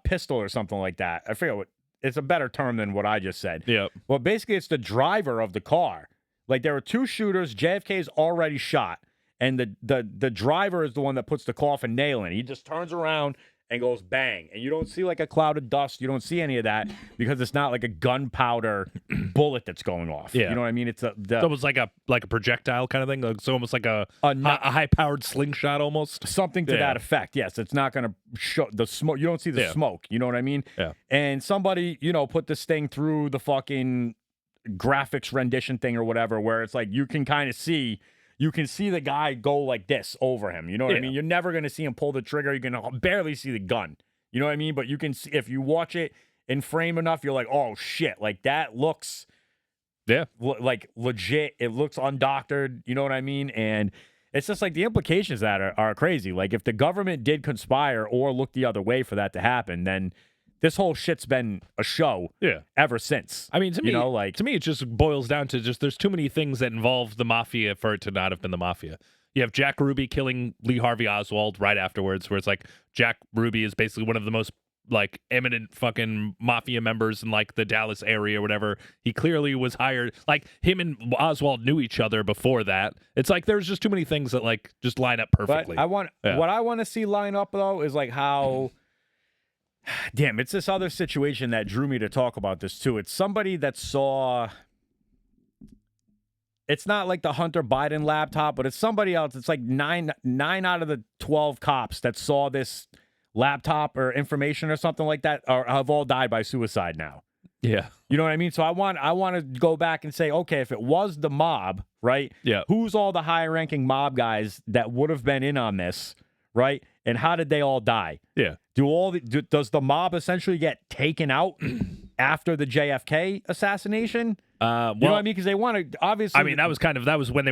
S1: pistol or something like that. I forget what. It's a better term than what I just said.
S2: Yeah.
S1: Well, basically, it's the driver of the car. Like, there are two shooters. JFK's already shot. And the driver is the one that puts the coffin nail in. He just turns around and goes bang. And you don't see, like, a cloud of dust. You don't see any of that because it's not like a gunpowder bullet that's going off.
S2: Yeah.
S1: You know what I mean? It's
S2: It's almost like a projectile kind of thing. It's almost like a high-powered slingshot almost.
S1: Something to that effect. Yes, it's not going to show the smoke. You don't see the smoke. You know what I mean?
S2: Yeah.
S1: And somebody, put this thing through the fucking graphics rendition thing or whatever, where it's like you can see the guy go like this over him. You know what I mean? You're never going to see him pull the trigger. You can barely see the gun. You know what I mean? But you can see, if you watch it in frame enough, you're like, oh shit, like that looks like legit. It looks undoctored. You know what I mean? And it's just like the implications that are crazy. Like if the government did conspire or look the other way for that to happen, then this whole shit's been a show ever since.
S2: I mean, to me, it just boils down to there's too many things that involve the mafia for it to not have been the mafia. You have Jack Ruby killing Lee Harvey Oswald right afterwards, where it's like Jack Ruby is basically one of the most like eminent fucking mafia members in like the Dallas area or whatever. He clearly was hired. Like him and Oswald knew each other before that. It's like there's just too many things that like just line up perfectly.
S1: But what I want to see line up though is like how. Damn, it's this other situation that drew me to talk about this too. It's somebody that saw. It's not like the Hunter Biden laptop, but it's somebody else. It's like nine out of the 12 cops that saw this laptop or information or something like that have all died by suicide now.
S2: Yeah.
S1: You know what I mean? So I want to go back and say, okay, if it was the mob, right?
S2: Yeah.
S1: Who's all the high-ranking mob guys that would have been in on this, right? And how did they all die?
S2: Yeah.
S1: Does the mob essentially get taken out after the JFK assassination? You know what I mean? Because they want to obviously.
S2: I mean, that was when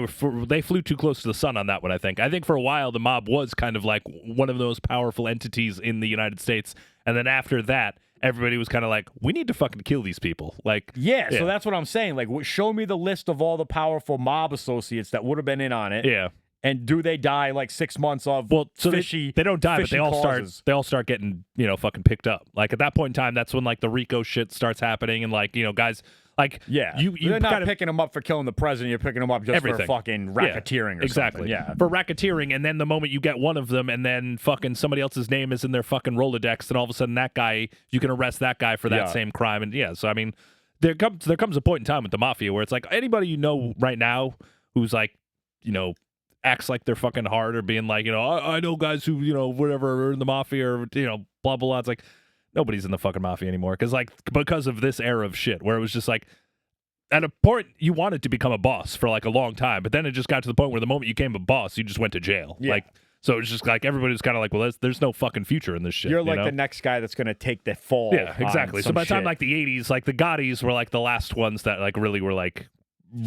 S2: they flew too close to the sun on that one. I think for a while the mob was kind of like one of those powerful entities in the United States, and then after that, everybody was kind of like, we need to fucking kill these people. Like,
S1: so that's what I'm saying. Like, show me the list of all the powerful mob associates that would have been in on it.
S2: Yeah.
S1: And do they die like 6 months of fishy?
S2: They don't die, but they all start getting fucking picked up. Like at that point in time, that's when like the RICO shit starts happening, and like guys like
S1: you're not picking them up for killing the president. You're picking them up just for fucking racketeering or
S2: exactly.
S1: something. Yeah,
S2: for racketeering, and then the moment you get one of them, and then fucking somebody else's name is in their fucking Rolodex, and all of a sudden that guy, you can arrest that guy for that same crime, and so I mean, there comes a point in time with the mafia where it's like anybody right now who's like acts like they're fucking hard or being like, I know guys who, whatever are in the mafia or, blah, blah. It's like nobody's in the fucking mafia anymore. Because of this era of shit where it was just like at a point you wanted to become a boss for like a long time, but then it just got to the point where the moment you became a boss, you just went to jail.
S1: Yeah.
S2: Like, so it's just like everybody was kind of like, well, there's no fucking future in this shit.
S1: You're like the next guy that's going to take the fall.
S2: Yeah, exactly. So by the time like the 80s, like the Gaudis were like the last ones that like really were like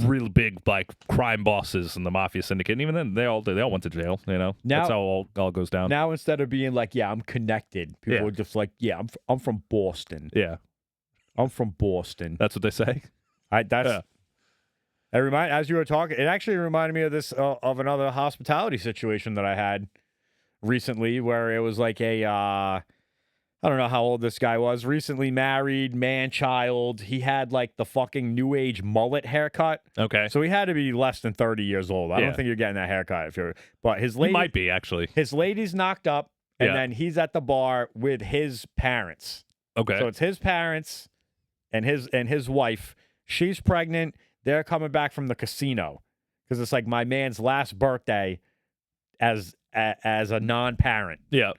S2: real big like crime bosses in the mafia syndicate, and even then they all went to jail. Now, that's how all goes down.
S1: Now instead of being like, I'm connected, people are just like, I'm from Boston.
S2: Yeah,
S1: I'm from Boston.
S2: That's what they say.
S1: As you were talking, it actually reminded me of this of another hospitality situation that I had recently, where it was like I don't know how old this guy was. Recently married, man, child. He had like the fucking new age mullet haircut.
S2: Okay.
S1: So he had to be less than 30 years old. I
S2: Yeah.
S1: don't think you're getting that haircut if you're. But his
S2: He
S1: lady
S2: might be, actually.
S1: His lady's knocked up, and
S2: Yeah.
S1: then he's at the bar with his parents.
S2: Okay.
S1: So it's his parents and his wife. She's pregnant. They're coming back from the casino because it's like my man's last birthday as a non-parent.
S2: Yeah.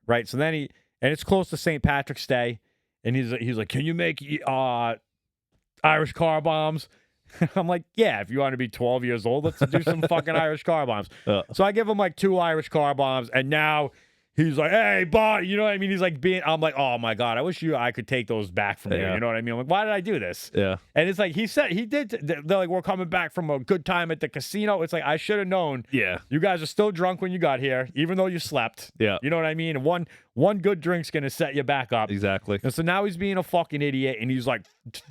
S1: Right. So then and it's close to St. Patrick's Day, and he's like, can you make Irish car bombs? I'm like, yeah, if you want to be 12 years old, let's do some fucking Irish car bombs. So I give him like 2 Irish car bombs, and now he's like, hey, bud, you know what I mean? He's like I'm like, oh my God, I wish I could take those back from you.
S2: Yeah.
S1: You know what I mean? I'm like, why did I do this?
S2: Yeah.
S1: And it's like, they're like, we're coming back from a good time at the casino. It's like, I should have known.
S2: Yeah.
S1: You guys are still drunk when you got here, even though you slept.
S2: Yeah.
S1: You know what I mean? And one good drink's going to set you back up.
S2: Exactly.
S1: And so now he's being a fucking idiot, and he's like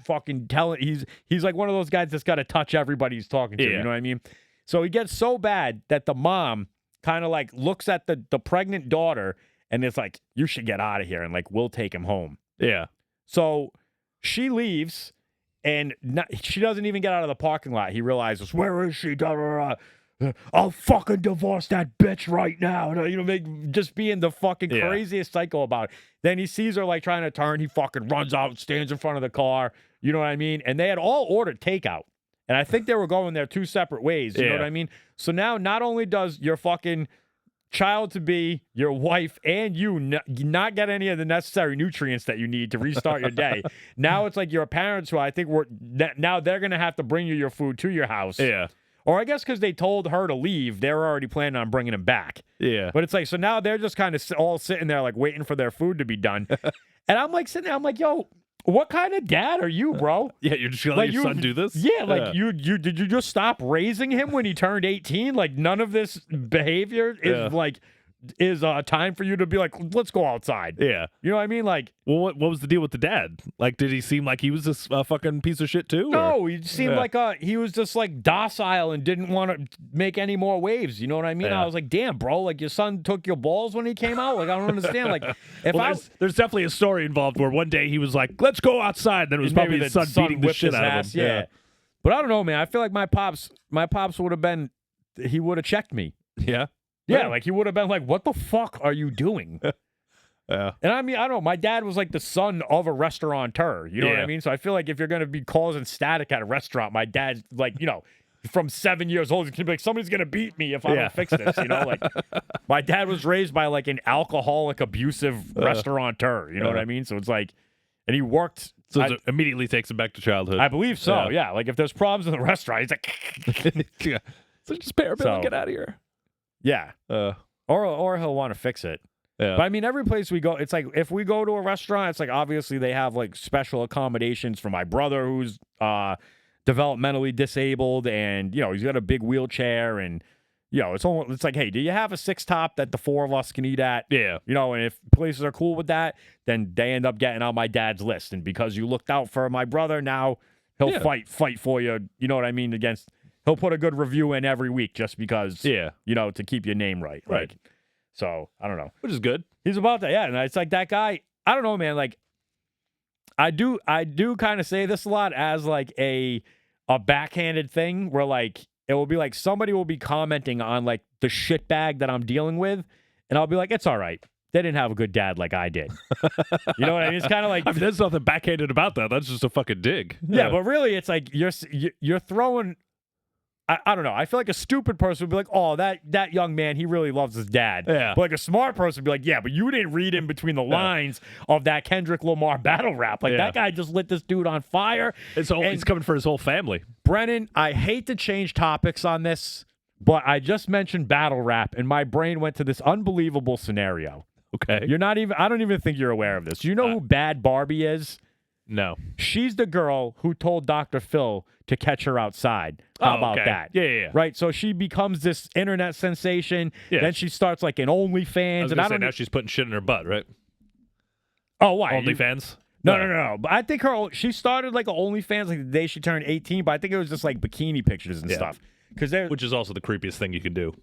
S1: fucking telling, he's like one of those guys that's got to touch everybody he's talking to.
S2: Yeah.
S1: You know what I mean? So he gets so bad that the mom kind of like looks at the pregnant daughter and it's like, you should get out of here, and like, we'll take him home.
S2: Yeah.
S1: So she leaves, and she doesn't even get out of the parking lot. He realizes, where is she? Da, da, da. I'll fucking divorce that bitch right now. You know, just being the fucking craziest psycho about it. Then he sees her like trying to turn. He fucking runs out, stands in front of the car. You know what I mean? And they had all ordered takeout. And I think they were going their 2 separate ways. You know what I mean? So now not only does your fucking child-to-be, your wife, and you not get any of the necessary nutrients that you need to restart your day. Now it's like your parents who I think now they're going to have to bring you your food to your house.
S2: Yeah.
S1: Or I guess because they told her to leave, they were already planning on bringing him back.
S2: Yeah.
S1: But it's like, so now they're just kind of all sitting there like waiting for their food to be done. And I'm like sitting there, I'm like, yo, what kind of dad are you, bro?
S2: Yeah, you're just gonna let your son do this?
S1: Yeah, like you did you just stop raising him when he turned 18? Like none of this behavior is time for you to be like, let's go outside.
S2: Yeah.
S1: You know what I mean? Like,
S2: well, what was the deal with the dad? Like, did he seem like he was this fucking piece of shit too?
S1: No, he seemed like he was just like docile and didn't want to make any more waves. You know what I mean?
S2: Yeah.
S1: I was like, damn, bro, like your son took your balls when he came out. Like, I don't understand. Like, if
S2: there's definitely a story involved where one day he was like, let's go outside. Then it was probably his son beating the shit out of him.
S1: Yeah. But I don't know, man. I feel like my pops would have been, he would have checked me.
S2: Yeah.
S1: Yeah, like he would have been like, what the fuck are you doing?
S2: Yeah.
S1: And I mean, I don't know. My dad was like the son of a restaurateur. You know what I mean? So I feel like if you're going to be causing static at a restaurant, my dad's like, you know, from 7 years old, he's going to be like, somebody's going to beat me if I don't fix this. You know, like my dad was raised by like an alcoholic, abusive restaurateur. You know what I mean? So it's like, and he worked.
S2: So it immediately takes him back to childhood.
S1: I believe so. Yeah. Like if there's problems in the restaurant, he's like,
S2: yeah. So just pay our bill and get out of here.
S1: Yeah. Or he'll want to fix it.
S2: Yeah.
S1: But I mean, every place we go, it's like if we go to a restaurant, it's like obviously they have like special accommodations for my brother who's developmentally disabled, and you know he's got a big wheelchair, and you know it's like, hey, do you have a 6-top that the 4 of us can eat at?
S2: Yeah.
S1: You know, and if places are cool with that, then they end up getting on my dad's list, and because you looked out for my brother, now he'll fight for you. You know what I mean? He'll put a good review in every week just because, you know, to keep your name right.
S2: Right.
S1: Like, so, I don't know.
S2: Which is good.
S1: He's about that. Yeah. And it's like that guy, I don't know, man. Like, I do kind of say this a lot as like a backhanded thing where like, it will be like somebody will be commenting on like the shit bag that I'm dealing with. And I'll be like, it's all right. They didn't have a good dad like I did. You know what I mean? It's kind of like,
S2: I mean, there's nothing backhanded about that. That's just a fucking dig.
S1: Yeah. But really it's like you're throwing, I don't know. I feel like a stupid person would be like, oh, that young man, he really loves his dad.
S2: Yeah.
S1: But like a smart person would be like, yeah, but you didn't read in between the lines of that Kendrick Lamar battle rap. Like that guy just lit this dude on fire.
S2: He's coming for his whole family.
S1: Brennan, I hate to change topics on this, but I just mentioned battle rap and my brain went to this unbelievable scenario.
S2: Okay.
S1: I don't even think you're aware of this. Do you know who Bad Barbie is?
S2: No.
S1: She's the girl who told Dr. Phil to catch her outside. How about that?
S2: Yeah.
S1: Right? So she becomes this internet sensation.
S2: Yeah.
S1: Then she starts like an OnlyFans.
S2: I don't know. Now she's putting shit in her butt, right?
S1: Oh, why?
S2: OnlyFans?
S1: No. But I think she started like an OnlyFans like the day she turned 18, but I think it was just like bikini pictures and stuff.
S2: Which is also the creepiest thing you can do.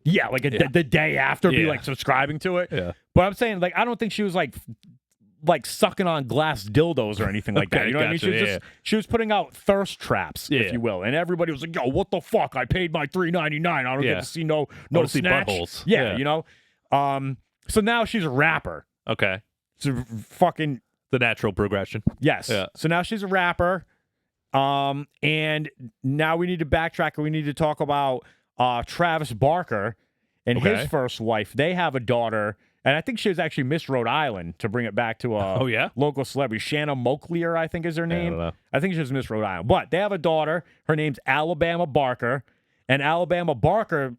S1: Yeah, like the day after, be like subscribing to it.
S2: Yeah.
S1: But I'm saying, like, I don't think she was like like sucking on glass dildos or anything like that.
S2: Okay,
S1: You know what I mean?
S2: gotcha,
S1: She was
S2: yeah.
S1: she was putting out thirst traps, if
S2: Yeah.
S1: you will, and everybody was like, "Yo, what the fuck? I paid my $3.99. I don't
S2: Yeah.
S1: get to see no
S2: wanna see
S1: snatch."
S2: buttholes.
S1: Yeah,
S2: Yeah.
S1: you know. So now she's a rapper.
S2: Okay.
S1: So fucking
S2: The natural progression.
S1: yes.
S2: Yeah.
S1: So now she's a rapper. And now we need to backtrack and we need to talk about Travis Barker and
S2: Okay.
S1: his first wife. They have a daughter, and I think she was actually Miss Rhode Island, to bring it back to a
S2: Oh, yeah?
S1: local celebrity. Shanna Moaklier, I think is her
S2: I
S1: name.
S2: don't know.
S1: I think she was Miss Rhode Island. But they have a daughter. Her name's Alabama Barker. And Alabama Barker,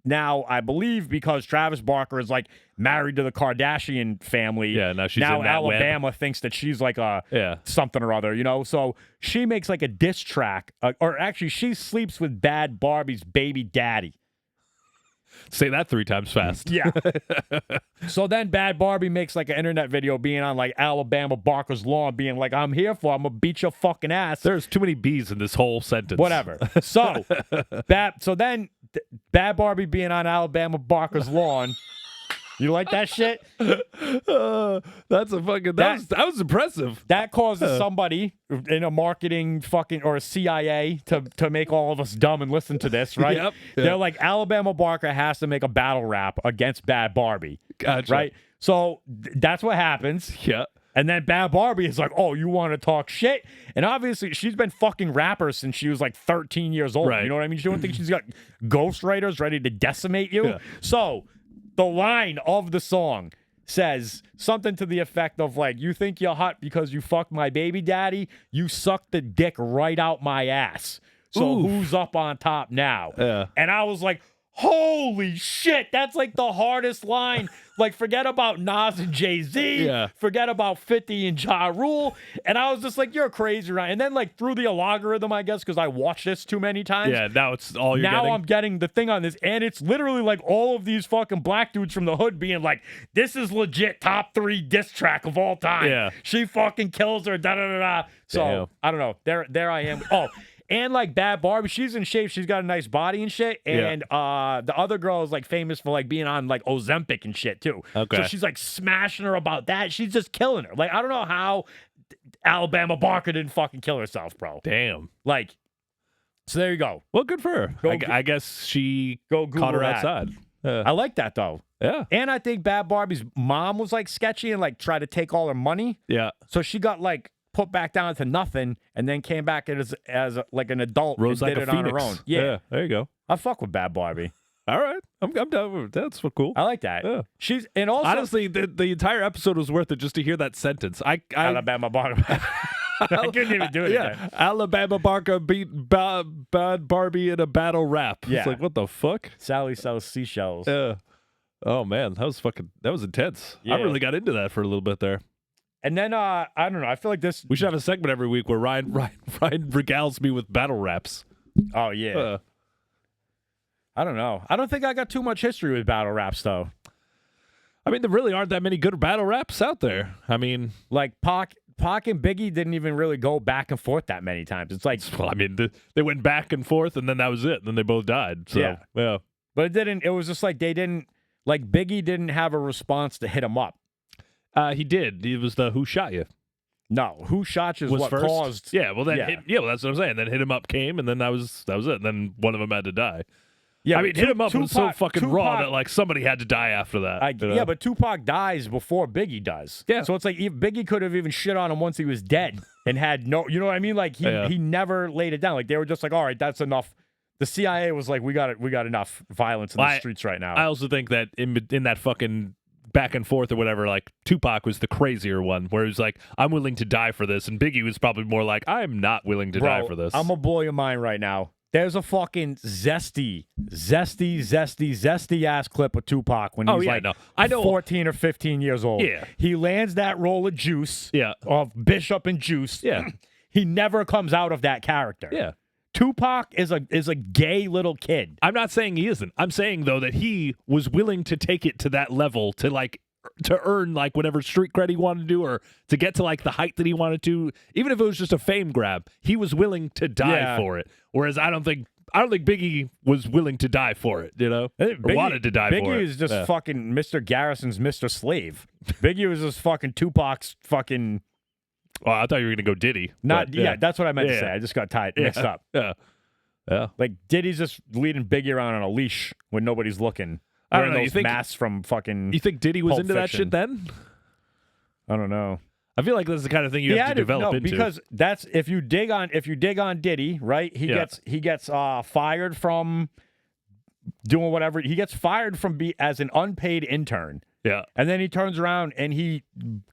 S1: now I believe because Travis Barker is like married to the Kardashian family.
S2: Yeah, now she's
S1: now
S2: in that web.
S1: Alabama thinks that she's like a
S2: Yeah.
S1: something or other, you know? So she makes like a diss track, or actually she sleeps with Bad Barbie's baby daddy.
S2: Say that 3 times fast.
S1: Yeah. So then Bad Barbie makes like an internet video being on like Alabama Barker's lawn, being like, I'm here for, I'm gonna beat your fucking ass.
S2: There's too many B's in this whole sentence.
S1: Whatever. So, then Bad Barbie being on Alabama Barker's lawn. You like that shit?
S2: That's a fucking. That was impressive.
S1: That causes somebody in a marketing fucking or a CIA to make all of us dumb and listen to this, right?
S2: Yep.
S1: They're like, Alabama Barker has to make a battle rap against Bad Barbie,
S2: Gotcha.
S1: right? So that's what happens.
S2: Yeah.
S1: And then Bad Barbie is like, oh, you want to talk shit? And obviously, she's been fucking rappers since she was like 13 years old.
S2: Right.
S1: You know what I mean? She don't think she's got ghostwriters ready to decimate you.
S2: Yeah.
S1: So the line of the song says something to the effect of like, you think you're hot because you fucked my baby daddy? You sucked the dick right out my ass. So
S2: Oof.
S1: who's up on top now?
S2: Yeah.
S1: And I was like, holy shit, that's like the hardest line. Like, forget about Nas and Jay-Z.
S2: Yeah.
S1: Forget about 50 and Ja Rule. And I was just like, you're crazy, Ryan. And then, like, through the algorithm, I guess, because I watched this too many times.
S2: Yeah. Now it's all you're
S1: Now
S2: getting.
S1: I'm getting the thing on this, and it's literally like all of these fucking black dudes from the hood being like, this is legit top 3 diss track of all time.
S2: Yeah.
S1: She fucking kills her, da-da-da-da. So,
S2: Damn.
S1: I don't know. There I am. Oh, and like Bad Barbie, she's in shape. She's got a nice body and shit. And the other girl is like famous for like being on like Ozempic and shit too.
S2: Okay.
S1: So she's like smashing her about that. She's just killing her. Like, I don't know how Alabama Barker didn't fucking kill herself, bro.
S2: Damn.
S1: Like, so there you go.
S2: Well, good for her. I guess she
S1: Go Google
S2: caught her
S1: that.
S2: outside.
S1: I like that though.
S2: Yeah.
S1: And I think Bad Barbie's mom was like sketchy and like tried to take all her money.
S2: Yeah.
S1: So she got like put back down to nothing and then came back as like an adult
S2: Rose
S1: and
S2: like
S1: did
S2: a
S1: it
S2: phoenix.
S1: on her own. Yeah.
S2: There you go.
S1: I fuck with Bad Barbie.
S2: All right. I'm down with it. That's cool.
S1: I like that.
S2: Yeah.
S1: She's and also
S2: Honestly, the entire episode was worth it just to hear that sentence. I
S1: Alabama Barbie. I couldn't even do it.
S2: Yeah. Alabama Barker beat Bad Barbie in a battle rap.
S1: Yeah.
S2: It's like, what the fuck?
S1: Sally sells seashells.
S2: Yeah. Oh man, that was intense.
S1: Yeah.
S2: I really got into that for a little bit there.
S1: And then I don't know. I feel like this.
S2: We should have a segment every week where Ryan regales me with battle raps.
S1: Oh yeah. I don't know. I don't think I got too much history with battle raps though.
S2: I mean, there really aren't that many good battle raps out there. I mean,
S1: Like Pac and Biggie didn't even really go back and forth that many times. It's like,
S2: well, I mean, they went back and forth, and then that was it. And then they both died. So yeah.
S1: but it didn't. It was just like they didn't. Like Biggie didn't have a response to hit him up.
S2: He did. It was the Who Shot You
S1: No, Who Shot You is
S2: was
S1: what
S2: first.
S1: caused.
S2: Yeah, well then,
S1: Yeah.
S2: well that's what I'm saying. Then Hit 'Em Up came, and then that was it. And then one of them had to die.
S1: Yeah,
S2: I mean, Hit 'Em Up was so fucking raw
S1: Tupac-
S2: that like somebody had to die after that. you know?
S1: Yeah, but Tupac dies before Biggie does.
S2: Yeah.
S1: So it's like Biggie could have even shit on him once he was dead and had no. You know what I mean? Like he never laid it down. Like they were just like, all right, that's enough. The CIA was like, we got enough violence in the streets right now.
S2: I also think that in that fucking back and forth or whatever, like Tupac was the crazier one, where he was like, I'm willing to die for this, and Biggie was probably more like, I'm not willing to die for this.
S1: I'm gonna blow your mind right now. There's a fucking zesty ass clip of Tupac when he's
S2: I know
S1: 14 or 15 years old.
S2: Yeah.
S1: He lands that roll of juice.
S2: Yeah.
S1: Of Bishop and Juice.
S2: Yeah.
S1: He never comes out of that character.
S2: Yeah.
S1: Tupac is a gay little kid.
S2: I'm not saying he isn't. I'm saying though that he was willing to take it to that level to earn like whatever street cred he wanted to do, or to get to like the height that he wanted to, even if it was just a fame grab. He was willing to die for it. Whereas I don't think I don't think Biggie was willing to die for it, you know? Or wanted to die for it.
S1: Biggie is just fucking Mr. Garrison's Mr. Slave. Biggie was just fucking Tupac's fucking...
S2: Well, I thought you were going to go Diddy.
S1: Yeah, that's what I meant to say. I just got mixed up.
S2: Yeah.
S1: Like, Diddy's just leading Biggie around on a leash when nobody's looking.
S2: I don't know.
S1: Those masks from fucking...
S2: You think Diddy was
S1: Pulp
S2: into that
S1: Fiction.
S2: shit then?
S1: I don't know.
S2: I feel like that's the kind of thing you have to develop into.
S1: Because that's if you dig on Diddy, right? He gets fired from doing whatever. He gets fired from as an unpaid intern.
S2: Yeah.
S1: And then he turns around and he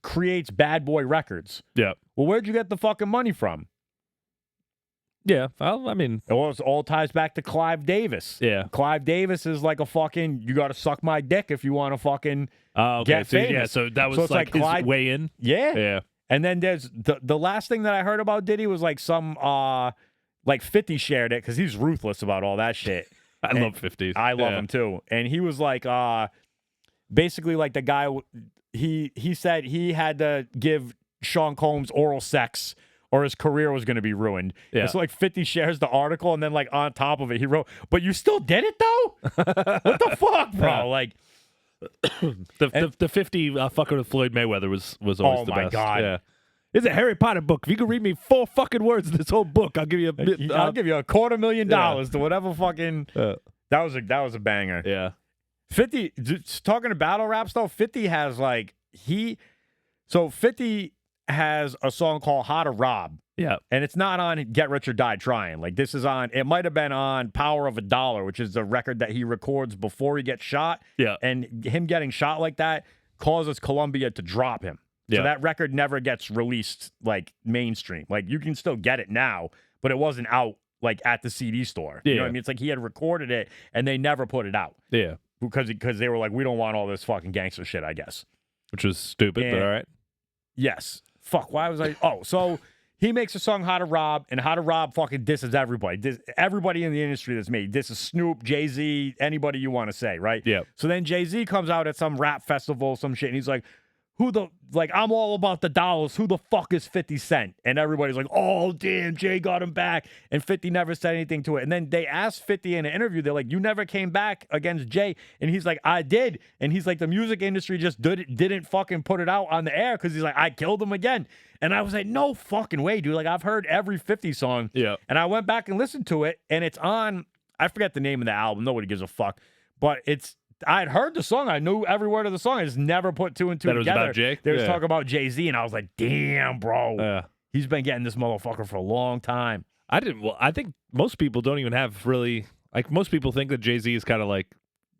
S1: creates Bad Boy Records.
S2: Yeah.
S1: Well, where'd you get the fucking money from?
S2: Yeah. Well, I mean,
S1: It all ties back to Clive Davis.
S2: Yeah.
S1: Clive Davis is like a fucking, you got to suck my dick if you want to fucking
S2: okay.
S1: get
S2: So,
S1: famous.
S2: yeah, so that was
S1: So it's
S2: like his
S1: Clyde-
S2: way in.
S1: Yeah.
S2: Yeah.
S1: And then there's the last thing that I heard about Diddy was like some like 50 shared it because he's ruthless about all that shit.
S2: I love 50s.
S1: I love him too. And he was like basically like the guy he said he had to give Sean Combs oral sex or his career was going to be ruined.
S2: Yeah.
S1: And so like 50 shares the article and then like on top of it he wrote, "But you still did it though?" What the fuck, bro?
S2: Yeah.
S1: Like
S2: the 50 fucking with Floyd Mayweather was always
S1: Oh
S2: the
S1: my
S2: best.
S1: God.
S2: Yeah. It's a Harry Potter book. If you can read me 4 fucking words in this whole book, I'll give you
S1: I'll give you $250,000 to whatever fucking that was a banger.
S2: Yeah.
S1: 50 talking to battle raps though, 50 has like 50 has a song called How to Rob.
S2: Yeah.
S1: And it's not on Get Rich or Die Trying. Like this is on, it might have been on Power of a Dollar, which is the record that he records before he gets shot.
S2: Yeah.
S1: And him getting shot like that causes Columbia to drop him.
S2: Yeah.
S1: So that record never gets released like mainstream. Like you can still get it now, but it wasn't out like at the CD store. You know what I mean? It's like he had recorded it and they never put it out.
S2: Yeah.
S1: Because they were like, we don't want all this fucking gangster shit, I guess.
S2: Which was stupid, but all right.
S1: Yes. Fuck, why was I... Oh, so he makes a song, How to Rob, and How to Rob fucking disses everybody. Everybody in the industry that's made. This is Snoop, Jay-Z, anybody you want to say, right?
S2: Yeah.
S1: So then Jay-Z comes out at some rap festival, some shit, and he's like, I'm all about the dollars. Who the fuck is 50 Cent? And everybody's like, oh, damn, Jay got him back. And 50 never said anything to it. And then they asked 50 in an interview, they're like, you never came back against Jay. And he's like, I did. And he's like, the music industry just didn't fucking put it out on the air because he's like, I killed him again. And I was like, no fucking way, dude. Like, I've heard every 50 song.
S2: Yeah.
S1: And I went back and listened to it, and it's on, I forget the name of the album. Nobody gives a fuck. But I had heard the song. I knew every word of the song. I just never put two and two
S2: That it was
S1: together.
S2: about Jay?
S1: They was
S2: Yeah.
S1: talking about Jay-Z, and I was like, damn, bro. He's been getting this motherfucker for a long time.
S2: I think most people don't even have really, like, most people think that Jay-Z is kind of like,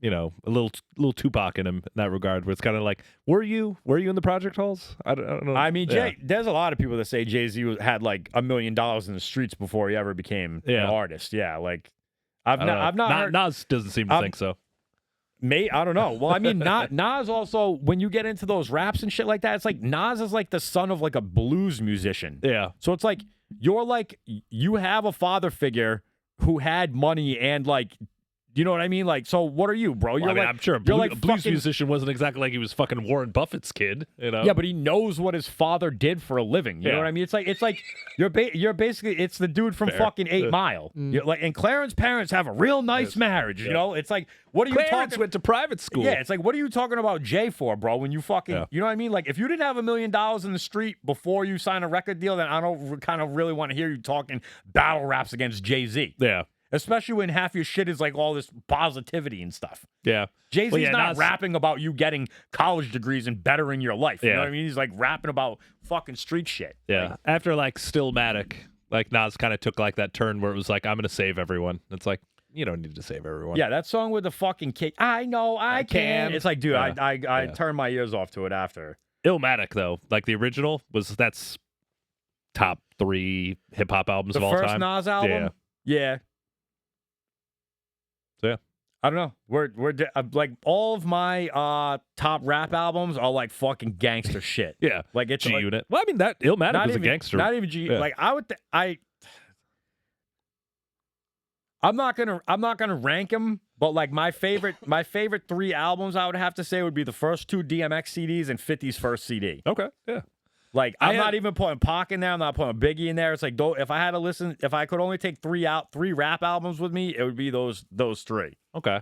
S2: you know, a little Tupac in him in that regard, where it's kind of like, were you in the Project Halls? I don't know.
S1: I mean, there's a lot of people that say Jay-Z had like $1 million in the streets before he ever became an artist. Yeah, like I've not heard.
S2: Nas doesn't seem to think so.
S1: I don't know. Well, I mean, Nas also, when you get into those raps and shit like that, it's like Nas is like the son of like a blues musician.
S2: Yeah.
S1: So it's like you have a father figure who had money and like, you know what I mean? Like, so what are you, bro?
S2: I'm sure a blues musician wasn't exactly like he was fucking Warren Buffett's kid, you know?
S1: Yeah, but he knows what his father did for a living. You know what I mean? It's like you're basically it's the dude from fucking 8 Mile. You're like, and Clarence's parents have a real nice marriage. You know, it's like, what are you
S2: Clarence
S1: talking?
S2: went to private school.
S1: Yeah, it's like, what are you talking about Jay for, bro? When you fucking, you know what I mean? Like, if you didn't have $1 million in the street before you sign a record deal, then I don't kind of really want to hear you talking battle raps against Jay-Z.
S2: Yeah.
S1: Especially when half your shit is like all this positivity and stuff.
S2: Yeah.
S1: Jay-Z's not rapping about you getting college degrees and bettering your life. You know what I mean? He's like rapping about fucking street shit.
S2: Yeah.
S1: Like,
S2: after like Stillmatic, like Nas kind of took like that turn where it was like, I'm going to save everyone. It's like, you don't need to save everyone.
S1: yeah, that song with the fucking kid. I know I can. It's like, dude, I turned my ears off to it after.
S2: Illmatic though, like the original that's top 3 hip hop albums of all time.
S1: The first Nas album? Yeah.
S2: So yeah.
S1: I don't know. We're like all of my top rap albums are like fucking gangster shit.
S2: Yeah.
S1: Like it's
S2: G
S1: like,
S2: Unit. Well, I mean that Illmatic was a gangster.
S1: Not even G. Like I'm not gonna rank them, but like my favorite 3 albums I would have to say would be the first 2 DMX CDs and 50's first CD.
S2: Okay. Yeah.
S1: Like I'm not even putting Pac in there. I'm not putting Biggie in there. It's like if I had to listen, if I could only take three rap albums with me, it would be those three.
S2: Okay.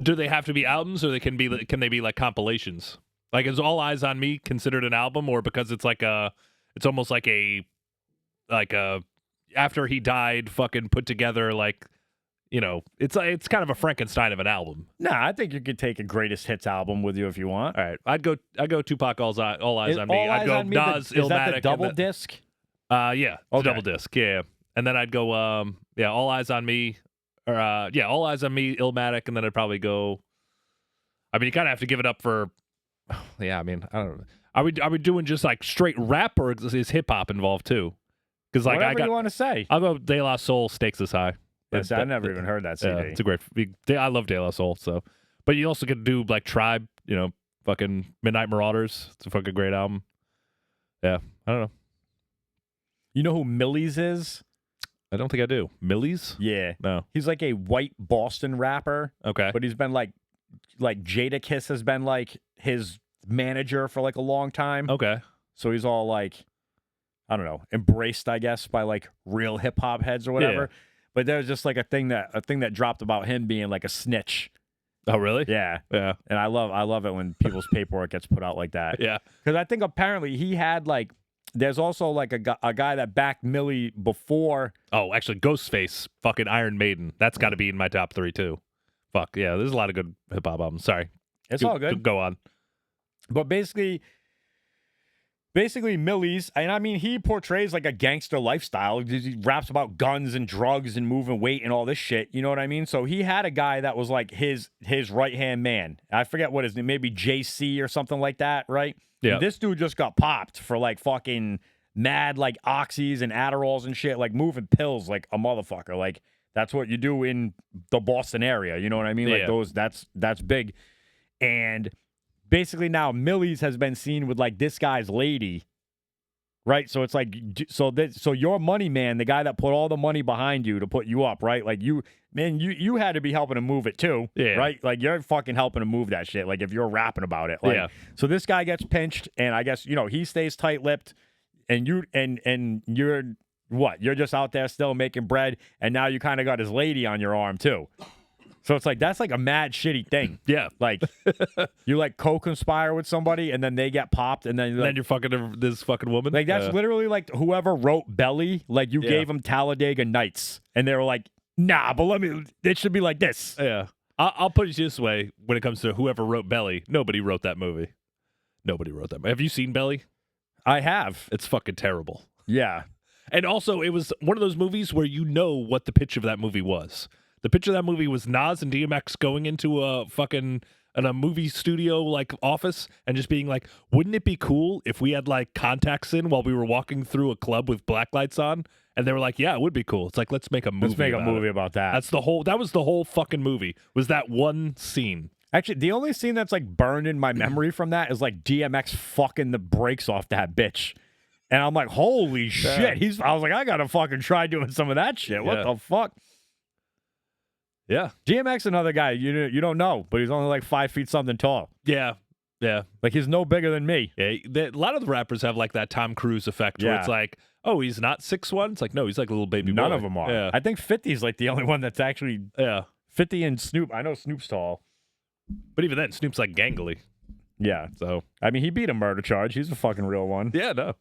S2: Do they have to be albums, or can they be like compilations? Like, is All Eyes on Me considered an album, or because it's almost like a after he died, fucking put together, like, you know, it's kind of a Frankenstein of an album.
S1: Nah, I think you could take a greatest hits album with you if you want.
S2: All right, I'd go Tupac, All Eyes on Me. I'd go Nas,
S1: is
S2: Illmatic.
S1: that the double disc?
S2: Yeah, it's a double disc. Yeah, and then I'd go All Eyes on Me, or All Eyes on Me, Illmatic, and then I'd probably go. I mean, you kind of have to give it up for. Yeah, I mean, I don't know. Are we doing just like straight rap, or is hip hop involved too? Because like
S1: whatever you want to say.
S2: I'll go De La Soul, Stakes Is High.
S1: Yes, I never even heard that CD.
S2: Yeah, it's a great. I love De La Soul. So, but you also could do like Tribe. You know, fucking Midnight Marauders. It's a fucking great album. Yeah, I don't know.
S1: You know who Millie's is?
S2: I don't think I do. Millie's?
S1: Yeah.
S2: No.
S1: He's like a white Boston rapper.
S2: Okay.
S1: But he's been like Jadakiss has been like his manager for like a long time.
S2: Okay. So
S1: he's all like, I don't know, embraced, I guess, by like real hip hop heads or whatever. Yeah. But there's just like a thing that dropped about him being like a snitch.
S2: Oh, really?
S1: Yeah.
S2: Yeah.
S1: And I love it when people's paperwork gets put out like that.
S2: Yeah.
S1: Because I think apparently he had like, there's also like a guy that backed Millie before.
S2: Oh, actually, Ghostface, fucking Iron Maiden. That's got to be in my top 3 too. Fuck yeah, there's a lot of good hip hop albums. Sorry,
S1: it's all good.
S2: Go on.
S1: But basically Millie's, and I mean, he portrays like a gangster lifestyle. He raps about guns and drugs and moving weight and all this shit. You know what I mean? So he had a guy that was like his right hand man. I forget what his name, maybe JC or something like that, right? Yeah. This dude just got popped for like fucking mad like oxys and Adderalls and shit, like moving pills like a motherfucker. Like that's what you do in the Boston area. You know what I mean? Like that's big. And basically now Millie's has been seen with like this guy's lady, right? So it's like, so your money man, the guy that put all the money behind you to put you up, right? Like you had to be helping to move it too, right? Like you're fucking helping to move that shit. Like if you're rapping about it, like, so this guy gets pinched, and I guess he stays tight-lipped, and you're what? You're just out there still making bread, and now you kind of got his lady on your arm too. So it's like that's like a mad shitty thing.
S2: Yeah,
S1: like you like co-conspire with somebody, and then they get popped, and then
S2: you're fucking this fucking woman.
S1: Like that's literally like whoever wrote Belly. Like you gave them Talladega Nights, and they were like, nah, but it should be like this.
S2: Yeah, I'll put it this way: when it comes to whoever wrote Belly, nobody wrote that movie. Nobody wrote that movie. Have you seen Belly?
S1: I have.
S2: It's fucking terrible.
S1: Yeah,
S2: and also it was one of those movies where you know what the pitch of that movie was. The picture of that movie was Nas and DMX going into a movie studio like office and just being like, wouldn't it be cool if we had like contacts in while we were walking through a club with black lights on? And they were like, yeah, it would be cool. It's like, let's make a movie.
S1: Let's make a movie about that.
S2: That was the whole fucking movie. Was that one scene?
S1: Actually, the only scene that's like burned in my memory from that is like DMX fucking the brakes off that bitch. And I'm like, holy shit. I was like, I gotta fucking try doing some of that shit. What the fuck?
S2: Yeah.
S1: DMX, another guy you don't know, but he's only like 5 feet something tall.
S2: Yeah. Yeah.
S1: Like he's no bigger than me.
S2: Yeah. A lot of the rappers have like that Tom Cruise effect where it's like, oh, he's not 6'1". It's like, no, he's like a little baby boy.
S1: None of them are.
S2: Yeah.
S1: I think 50's like the only one that's actually 50 and Snoop. I know Snoop's tall.
S2: But even then, Snoop's like gangly.
S1: Yeah.
S2: So
S1: I mean, he beat a murder charge. He's a fucking real one.
S2: Yeah, no.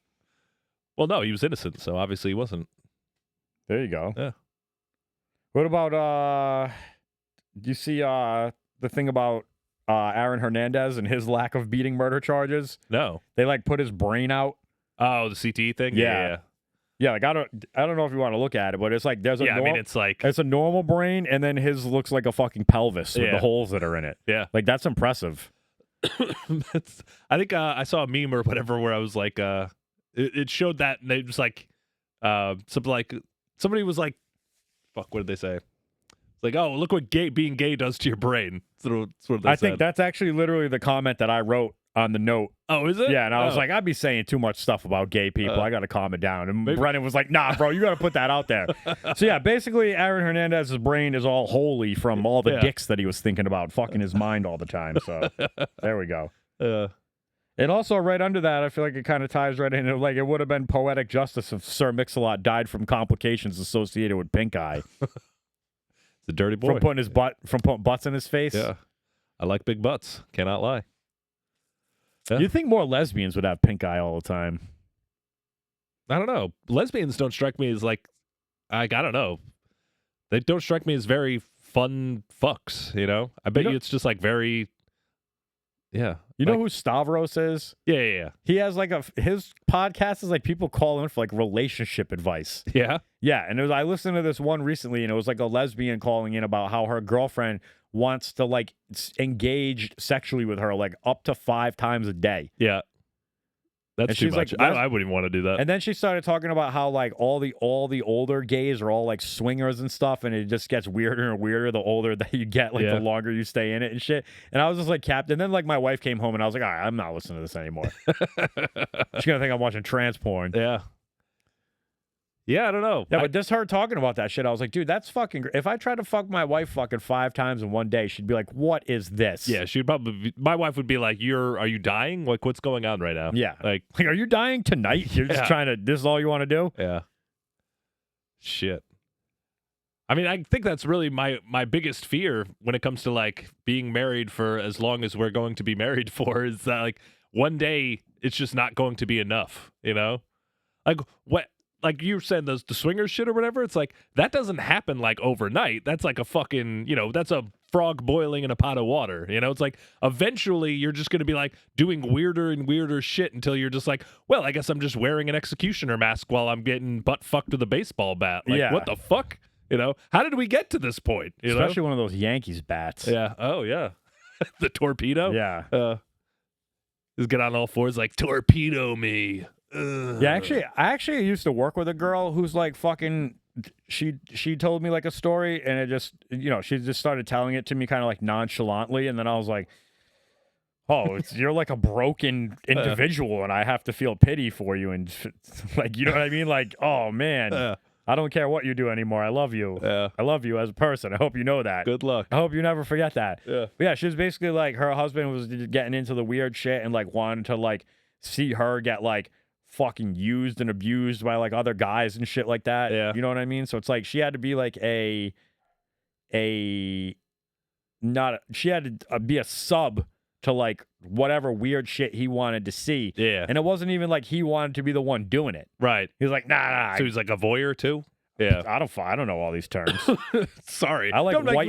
S2: Well, no, he was innocent, so obviously he wasn't.
S1: There you go.
S2: Yeah.
S1: What about do you see the thing about Aaron Hernandez and his lack of beating murder charges?
S2: No.
S1: They like put his brain out.
S2: Oh, the CTE thing?
S1: Yeah. Like I don't know if you want to look at it, but it's like there's a
S2: I mean it's like
S1: it's a normal brain, and then his looks like a fucking pelvis with the holes that are in it.
S2: Yeah.
S1: Like that's impressive.
S2: I think I saw a meme or whatever where I was like it showed that, and they just like something like somebody was like, fuck, what did they say? Like, oh, look what being gay does to your brain. That's what they said.
S1: I think that's actually literally the comment that I wrote on the note.
S2: Oh, is it?
S1: Yeah, and I was like, I'd be saying too much stuff about gay people. I got to calm it down. And Brennan was like, nah, bro, you got to put that out there. So, yeah, basically, Aaron Hernandez's brain is all holy from all the dicks that he was thinking about, fucking his mind all the time. So, there we go. And also, right under that, I feel like it kind of ties right in. Like, it would have been poetic justice if Sir Mix-a-Lot died from complications associated with pink eye.
S2: It's a dirty boy.
S1: From putting butts in his face.
S2: Yeah. I like big butts. Cannot lie. Yeah.
S1: You think more lesbians would have pink eye all the time?
S2: I don't know. Lesbians don't strike me as like, I don't know. They don't strike me as very fun fucks, you know? I bet you it's just like very, yeah.
S1: You know who Stavros is?
S2: Yeah.
S1: He has like his podcast is like people call him for like relationship advice.
S2: Yeah?
S1: Yeah, and I listened to this one recently, and it was like a lesbian calling in about how her girlfriend wants to like engage sexually with her like up to 5 times a day.
S2: Yeah. That's
S1: and
S2: too
S1: she's
S2: much.
S1: like,
S2: I wouldn't even want to do that.
S1: And then she started talking about how like all the older gays are all like swingers and stuff, and it just gets weirder and weirder the older that you get, like the longer you stay in it and shit. And I was just like, Captain. Then like my wife came home, and I was like, all right, I'm not listening to this anymore. She's gonna think I'm watching trans porn.
S2: Yeah. Yeah, I don't know.
S1: Yeah, but just her talking about that shit, I was like, dude, that's fucking. If I tried to fuck my wife fucking 5 times in one day, she'd be like, what is this?
S2: Yeah, she'd probably. My wife would be like, are you dying? Like, what's going on right now?
S1: Yeah,
S2: like
S1: are you dying tonight? You're just trying to. This is all you want to do?
S2: Yeah. Shit. I mean, I think that's really my biggest fear when it comes to like being married for as long as we're going to be married for is that like one day it's just not going to be enough, you know? Like what? Like you were saying, the swinger shit or whatever, it's like, that doesn't happen like overnight. That's like a fucking, that's a frog boiling in a pot of water. It's like, eventually you're just going to be like doing weirder and weirder shit until you're just like, well, I guess I'm just wearing an executioner mask while I'm getting butt fucked with a baseball bat. Like, what the fuck? How did we get to this point?
S1: Especially one of those Yankees bats.
S2: Yeah. Oh, yeah. The torpedo?
S1: Yeah.
S2: Just get on all fours like, torpedo me.
S1: Yeah, I actually used to work with a girl who's like fucking. She told me like a story, and it just she just started telling it to me kind of like nonchalantly, and then I was like, "Oh, you're like a broken individual, and I have to feel pity for you," and like what I mean? Like, oh man, I don't care what you do anymore. I love you.
S2: Yeah,
S1: I love you as a person. I hope you know that.
S2: Good luck.
S1: I hope you never forget that.
S2: Yeah,
S1: but yeah. She was basically like her husband was getting into the weird shit and like wanted to like see her get like fucking used and abused by like other guys and shit like that.
S2: Yeah.
S1: You know what I mean? So it's like she had to be like she had to be a sub to like whatever weird shit he wanted to see.
S2: Yeah.
S1: And it wasn't even like he wanted to be the one doing it.
S2: Right.
S1: He was like, nah.
S2: So he's like a voyeur too? Yeah.
S1: I don't know all these terms.
S2: Sorry.
S1: I like white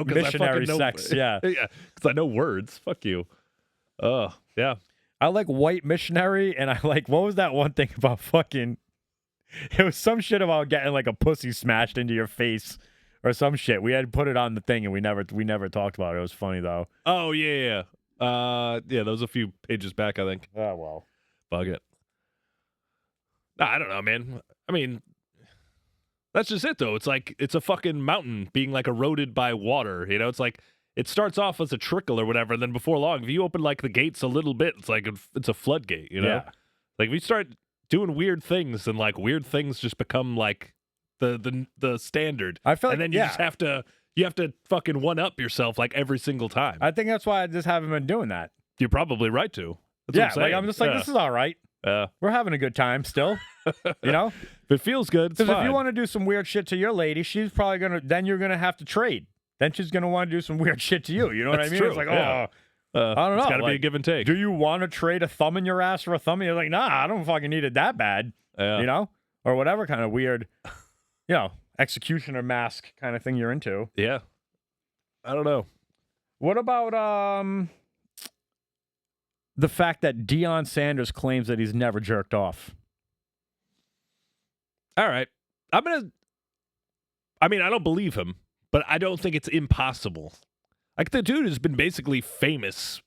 S1: missionary sex. Yeah.
S2: Yeah. Because I know words. Fuck you. Oh, yeah.
S1: I like white missionary, and I like, what was that one thing about fucking, it was some shit about getting like a pussy smashed into your face or some shit. We had put it on the thing, and we never talked about it. It was funny though.
S2: Oh yeah. Yeah, that was a few pages back, I think.
S1: Oh well.
S2: Bug it. Nah, I don't know, man. I mean, that's just it though. It's like, it's a fucking mountain being like eroded by water, it's like, it starts off as a trickle or whatever, and then before long, if you open like the gates a little bit, it's like it's a floodgate,
S1: Yeah.
S2: Like if you start doing weird things, and like weird things just become like the standard.
S1: I feel like,
S2: and then you just have to fucking one up yourself like every single time.
S1: I think that's why I just haven't been doing that.
S2: You're probably right to. That's
S1: Yeah,
S2: what I'm saying.
S1: like I'm just like, this is all right. We're having a good time still.
S2: If it feels good, it's
S1: Because
S2: fine.
S1: if you want to do some weird shit to your lady, she's probably then you're gonna have to trade. Then she's going to want to do some weird shit to you. You know what I mean?
S2: True.
S1: It's like,
S2: I don't know. It's got to be a give and take.
S1: Do you want to trade a thumb in your ass for a thumb? And you're like, nah, I don't fucking need it that bad.
S2: Yeah.
S1: Or whatever kind of weird, executioner mask kind of thing you're into.
S2: Yeah. I don't know.
S1: What about the fact that Deion Sanders claims that he's never jerked off?
S2: All right. I don't believe him. But I don't think it's impossible. Like, the dude has been basically famous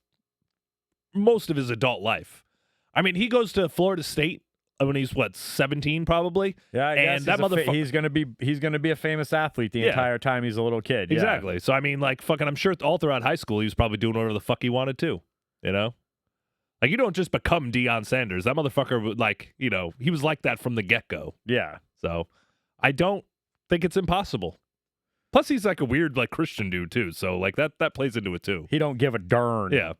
S2: most of his adult life. I mean, he goes to Florida State when he's 17 probably.
S1: Yeah, I guess
S2: that motherfucker.
S1: He's gonna be a famous athlete the entire time he's a little kid.
S2: Exactly.
S1: Yeah.
S2: So I mean, like, fucking, I'm sure all throughout high school he was probably doing whatever the fuck he wanted to. Like, you don't just become Deion Sanders. That motherfucker would, like, he was like that from the get-go.
S1: Yeah.
S2: So I don't think it's impossible. Plus, he's like a weird, like, Christian dude too. So like that plays into it too.
S1: He don't give a darn.
S2: Yeah.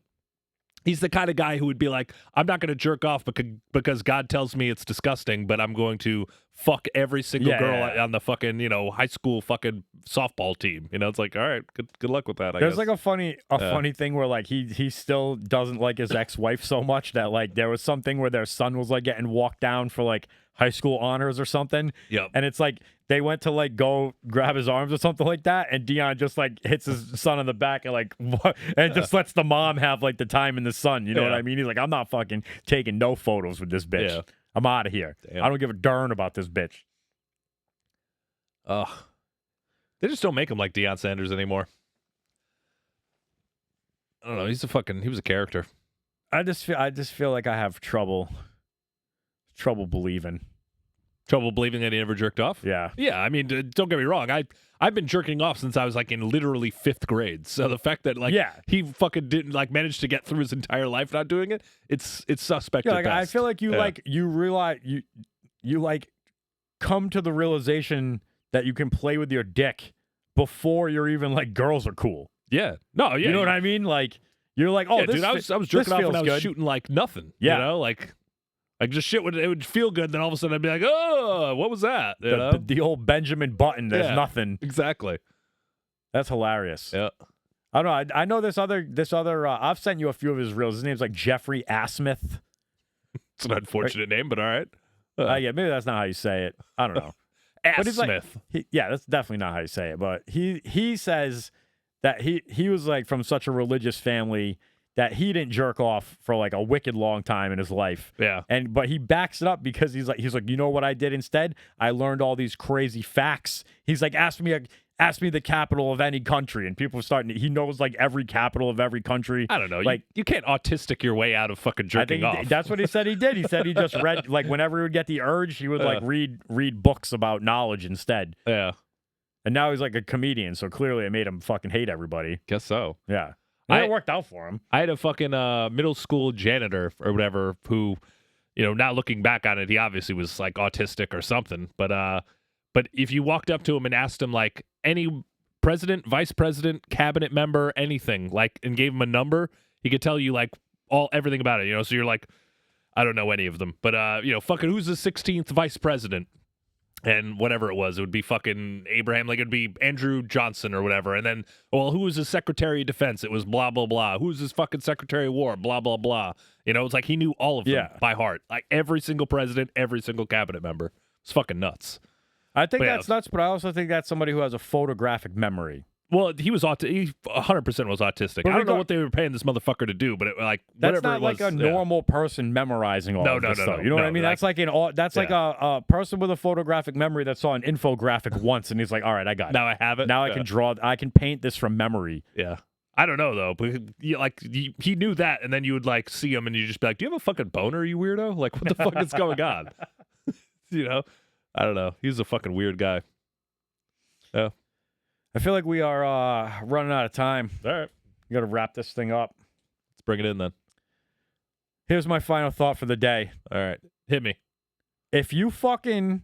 S2: He's the kind of guy who would be like, I'm not going to jerk off because God tells me it's disgusting, but I'm going to fuck every single girl on the fucking, high school fucking softball team. It's like, all right, good luck with that, I
S1: There's
S2: guess.
S1: like a funny thing where like he still doesn't like his ex-wife so much that like there was something where their son was like getting walked down for like high school honors or something.
S2: Yep.
S1: And it's like they went to like go grab his arms or something like that, and Dion just like hits his son on the back and like what, and just lets the mom have like the time in the sun. You know what I mean? He's like, I'm not fucking taking no photos with this bitch.
S2: Yeah.
S1: I'm out of here.
S2: Damn.
S1: I don't give a darn about this bitch.
S2: Ugh. They just don't make him like Deion Sanders anymore. I don't know. He was a character.
S1: I just feel like I have trouble believing.
S2: Trouble believing that he ever jerked off?
S1: Yeah.
S2: Yeah, I mean, don't get me wrong. I've been jerking off since I was like in literally 5th grade. So the fact that like he fucking didn't like manage to get through his entire life not doing it, it's suspect.
S1: Yeah,
S2: at
S1: like,
S2: best.
S1: I feel like you like you realize you like come to the realization that you can play with your dick before you're even like girls are cool.
S2: Yeah. No, yeah.
S1: You know what I mean? Like you're like, oh,
S2: yeah, dude, I was jerking off when I was shooting like nothing.
S1: Yeah.
S2: Like just shit it would feel good, then all of a sudden I'd be like, oh, what was that?
S1: The old Benjamin Button, there's nothing.
S2: Exactly.
S1: That's hilarious.
S2: Yeah.
S1: I don't know. I know this other I've sent you a few of his reels. His name's like Jeffrey Asmith.
S2: It's an unfortunate name, but all right.
S1: Yeah, maybe that's not how you say it. I don't know.
S2: Smith.
S1: Yeah, that's definitely not how you say it. But he says that he was like from such a religious family that he didn't jerk off for like a wicked long time in his life.
S2: Yeah.
S1: But he backs it up because he's like, you know what I did instead? I learned all these crazy facts. He's like, ask me the capital of any country, and people are starting he knows like every capital of every country.
S2: I don't know.
S1: Like
S2: you can't autistic your way out of fucking jerking off.
S1: That's what he said he did. He said he just read like whenever he would get the urge, he would like read books about knowledge instead.
S2: Yeah.
S1: And now he's like a comedian, so clearly it made him fucking hate everybody.
S2: Guess so.
S1: Yeah. It worked out for him.
S2: I had a fucking middle school janitor or whatever who, now looking back on it, he obviously was like autistic or something. But if you walked up to him and asked him like any president, vice president, cabinet member, anything, like, and gave him a number, he could tell you like everything about it. So you're like, I don't know any of them, but fucking who's the 16th vice president? And whatever it would be fucking Abraham, like it'd be Andrew Johnson or whatever. And then, well, who was his Secretary of Defense? It was blah, blah, blah. Who's his fucking Secretary of War? Blah, blah, blah. It's like he knew all of them by heart. Like every single president, every single cabinet member. It's fucking nuts.
S1: I think that's nuts, but I also think that's somebody who has a photographic memory.
S2: Well, he was he 100% was autistic. I don't know what they were paying this motherfucker to do, but
S1: that's
S2: whatever
S1: not
S2: it was,
S1: like a normal person memorizing all of this stuff. You know what I mean? That's like like a person with a photographic memory that saw an infographic once, and he's like, all right, I got it.
S2: Now I have it.
S1: Now I can draw. I can paint this from memory.
S2: Yeah. I don't know though, but he knew that, and then you would like see him, and you just be like, "Do you have a fucking boner, you weirdo? Like, what the fuck is going on?" I don't know. He's a fucking weird guy. Yeah.
S1: I feel like we are running out of time.
S2: All right.
S1: You got to wrap this thing up.
S2: Let's bring it in then.
S1: Here's my final thought for the day.
S2: All right. Hit me.
S1: If you fucking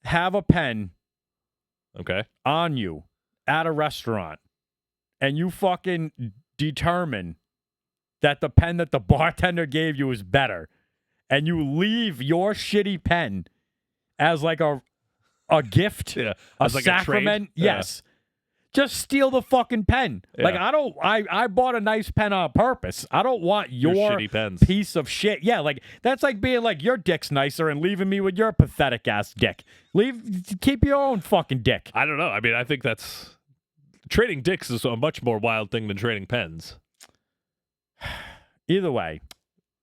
S1: have a pen on you at a restaurant and you fucking determine that the pen that the bartender gave you is better and you leave your shitty pen as like a gift, a sacrament, yes. Just steal the fucking pen. Yeah. Like I bought a nice pen on purpose. I don't want your
S2: shitty pens.
S1: Piece of shit. Yeah, like that's like being like your dick's nicer and leaving me with your pathetic ass dick. Keep your own fucking dick.
S2: I don't know. I mean, I think that's trading dicks is a much more wild thing than trading pens.
S1: Either way.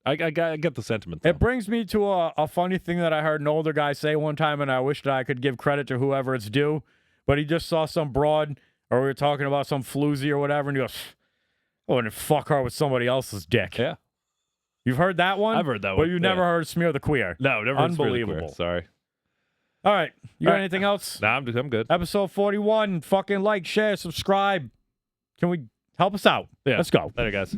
S2: I get the sentiment, though.
S1: It brings me to a funny thing that I heard an older guy say one time, and I wish that I could give credit to whoever it's due, but he just saw some broad, or we were talking about some floozy or whatever, and he goes, oh, and fuck her with somebody else's dick.
S2: Yeah.
S1: You've heard that one?
S2: I've heard that one.
S1: But you never heard Smear the Queer.
S2: No, never heard Smear the Queer. Sorry.
S1: All right. You got anything else?
S2: Nah, I'm good.
S1: Episode 41. Fucking like, share, subscribe. Can we help us out?
S2: Yeah.
S1: Let's go.
S2: Later, guys.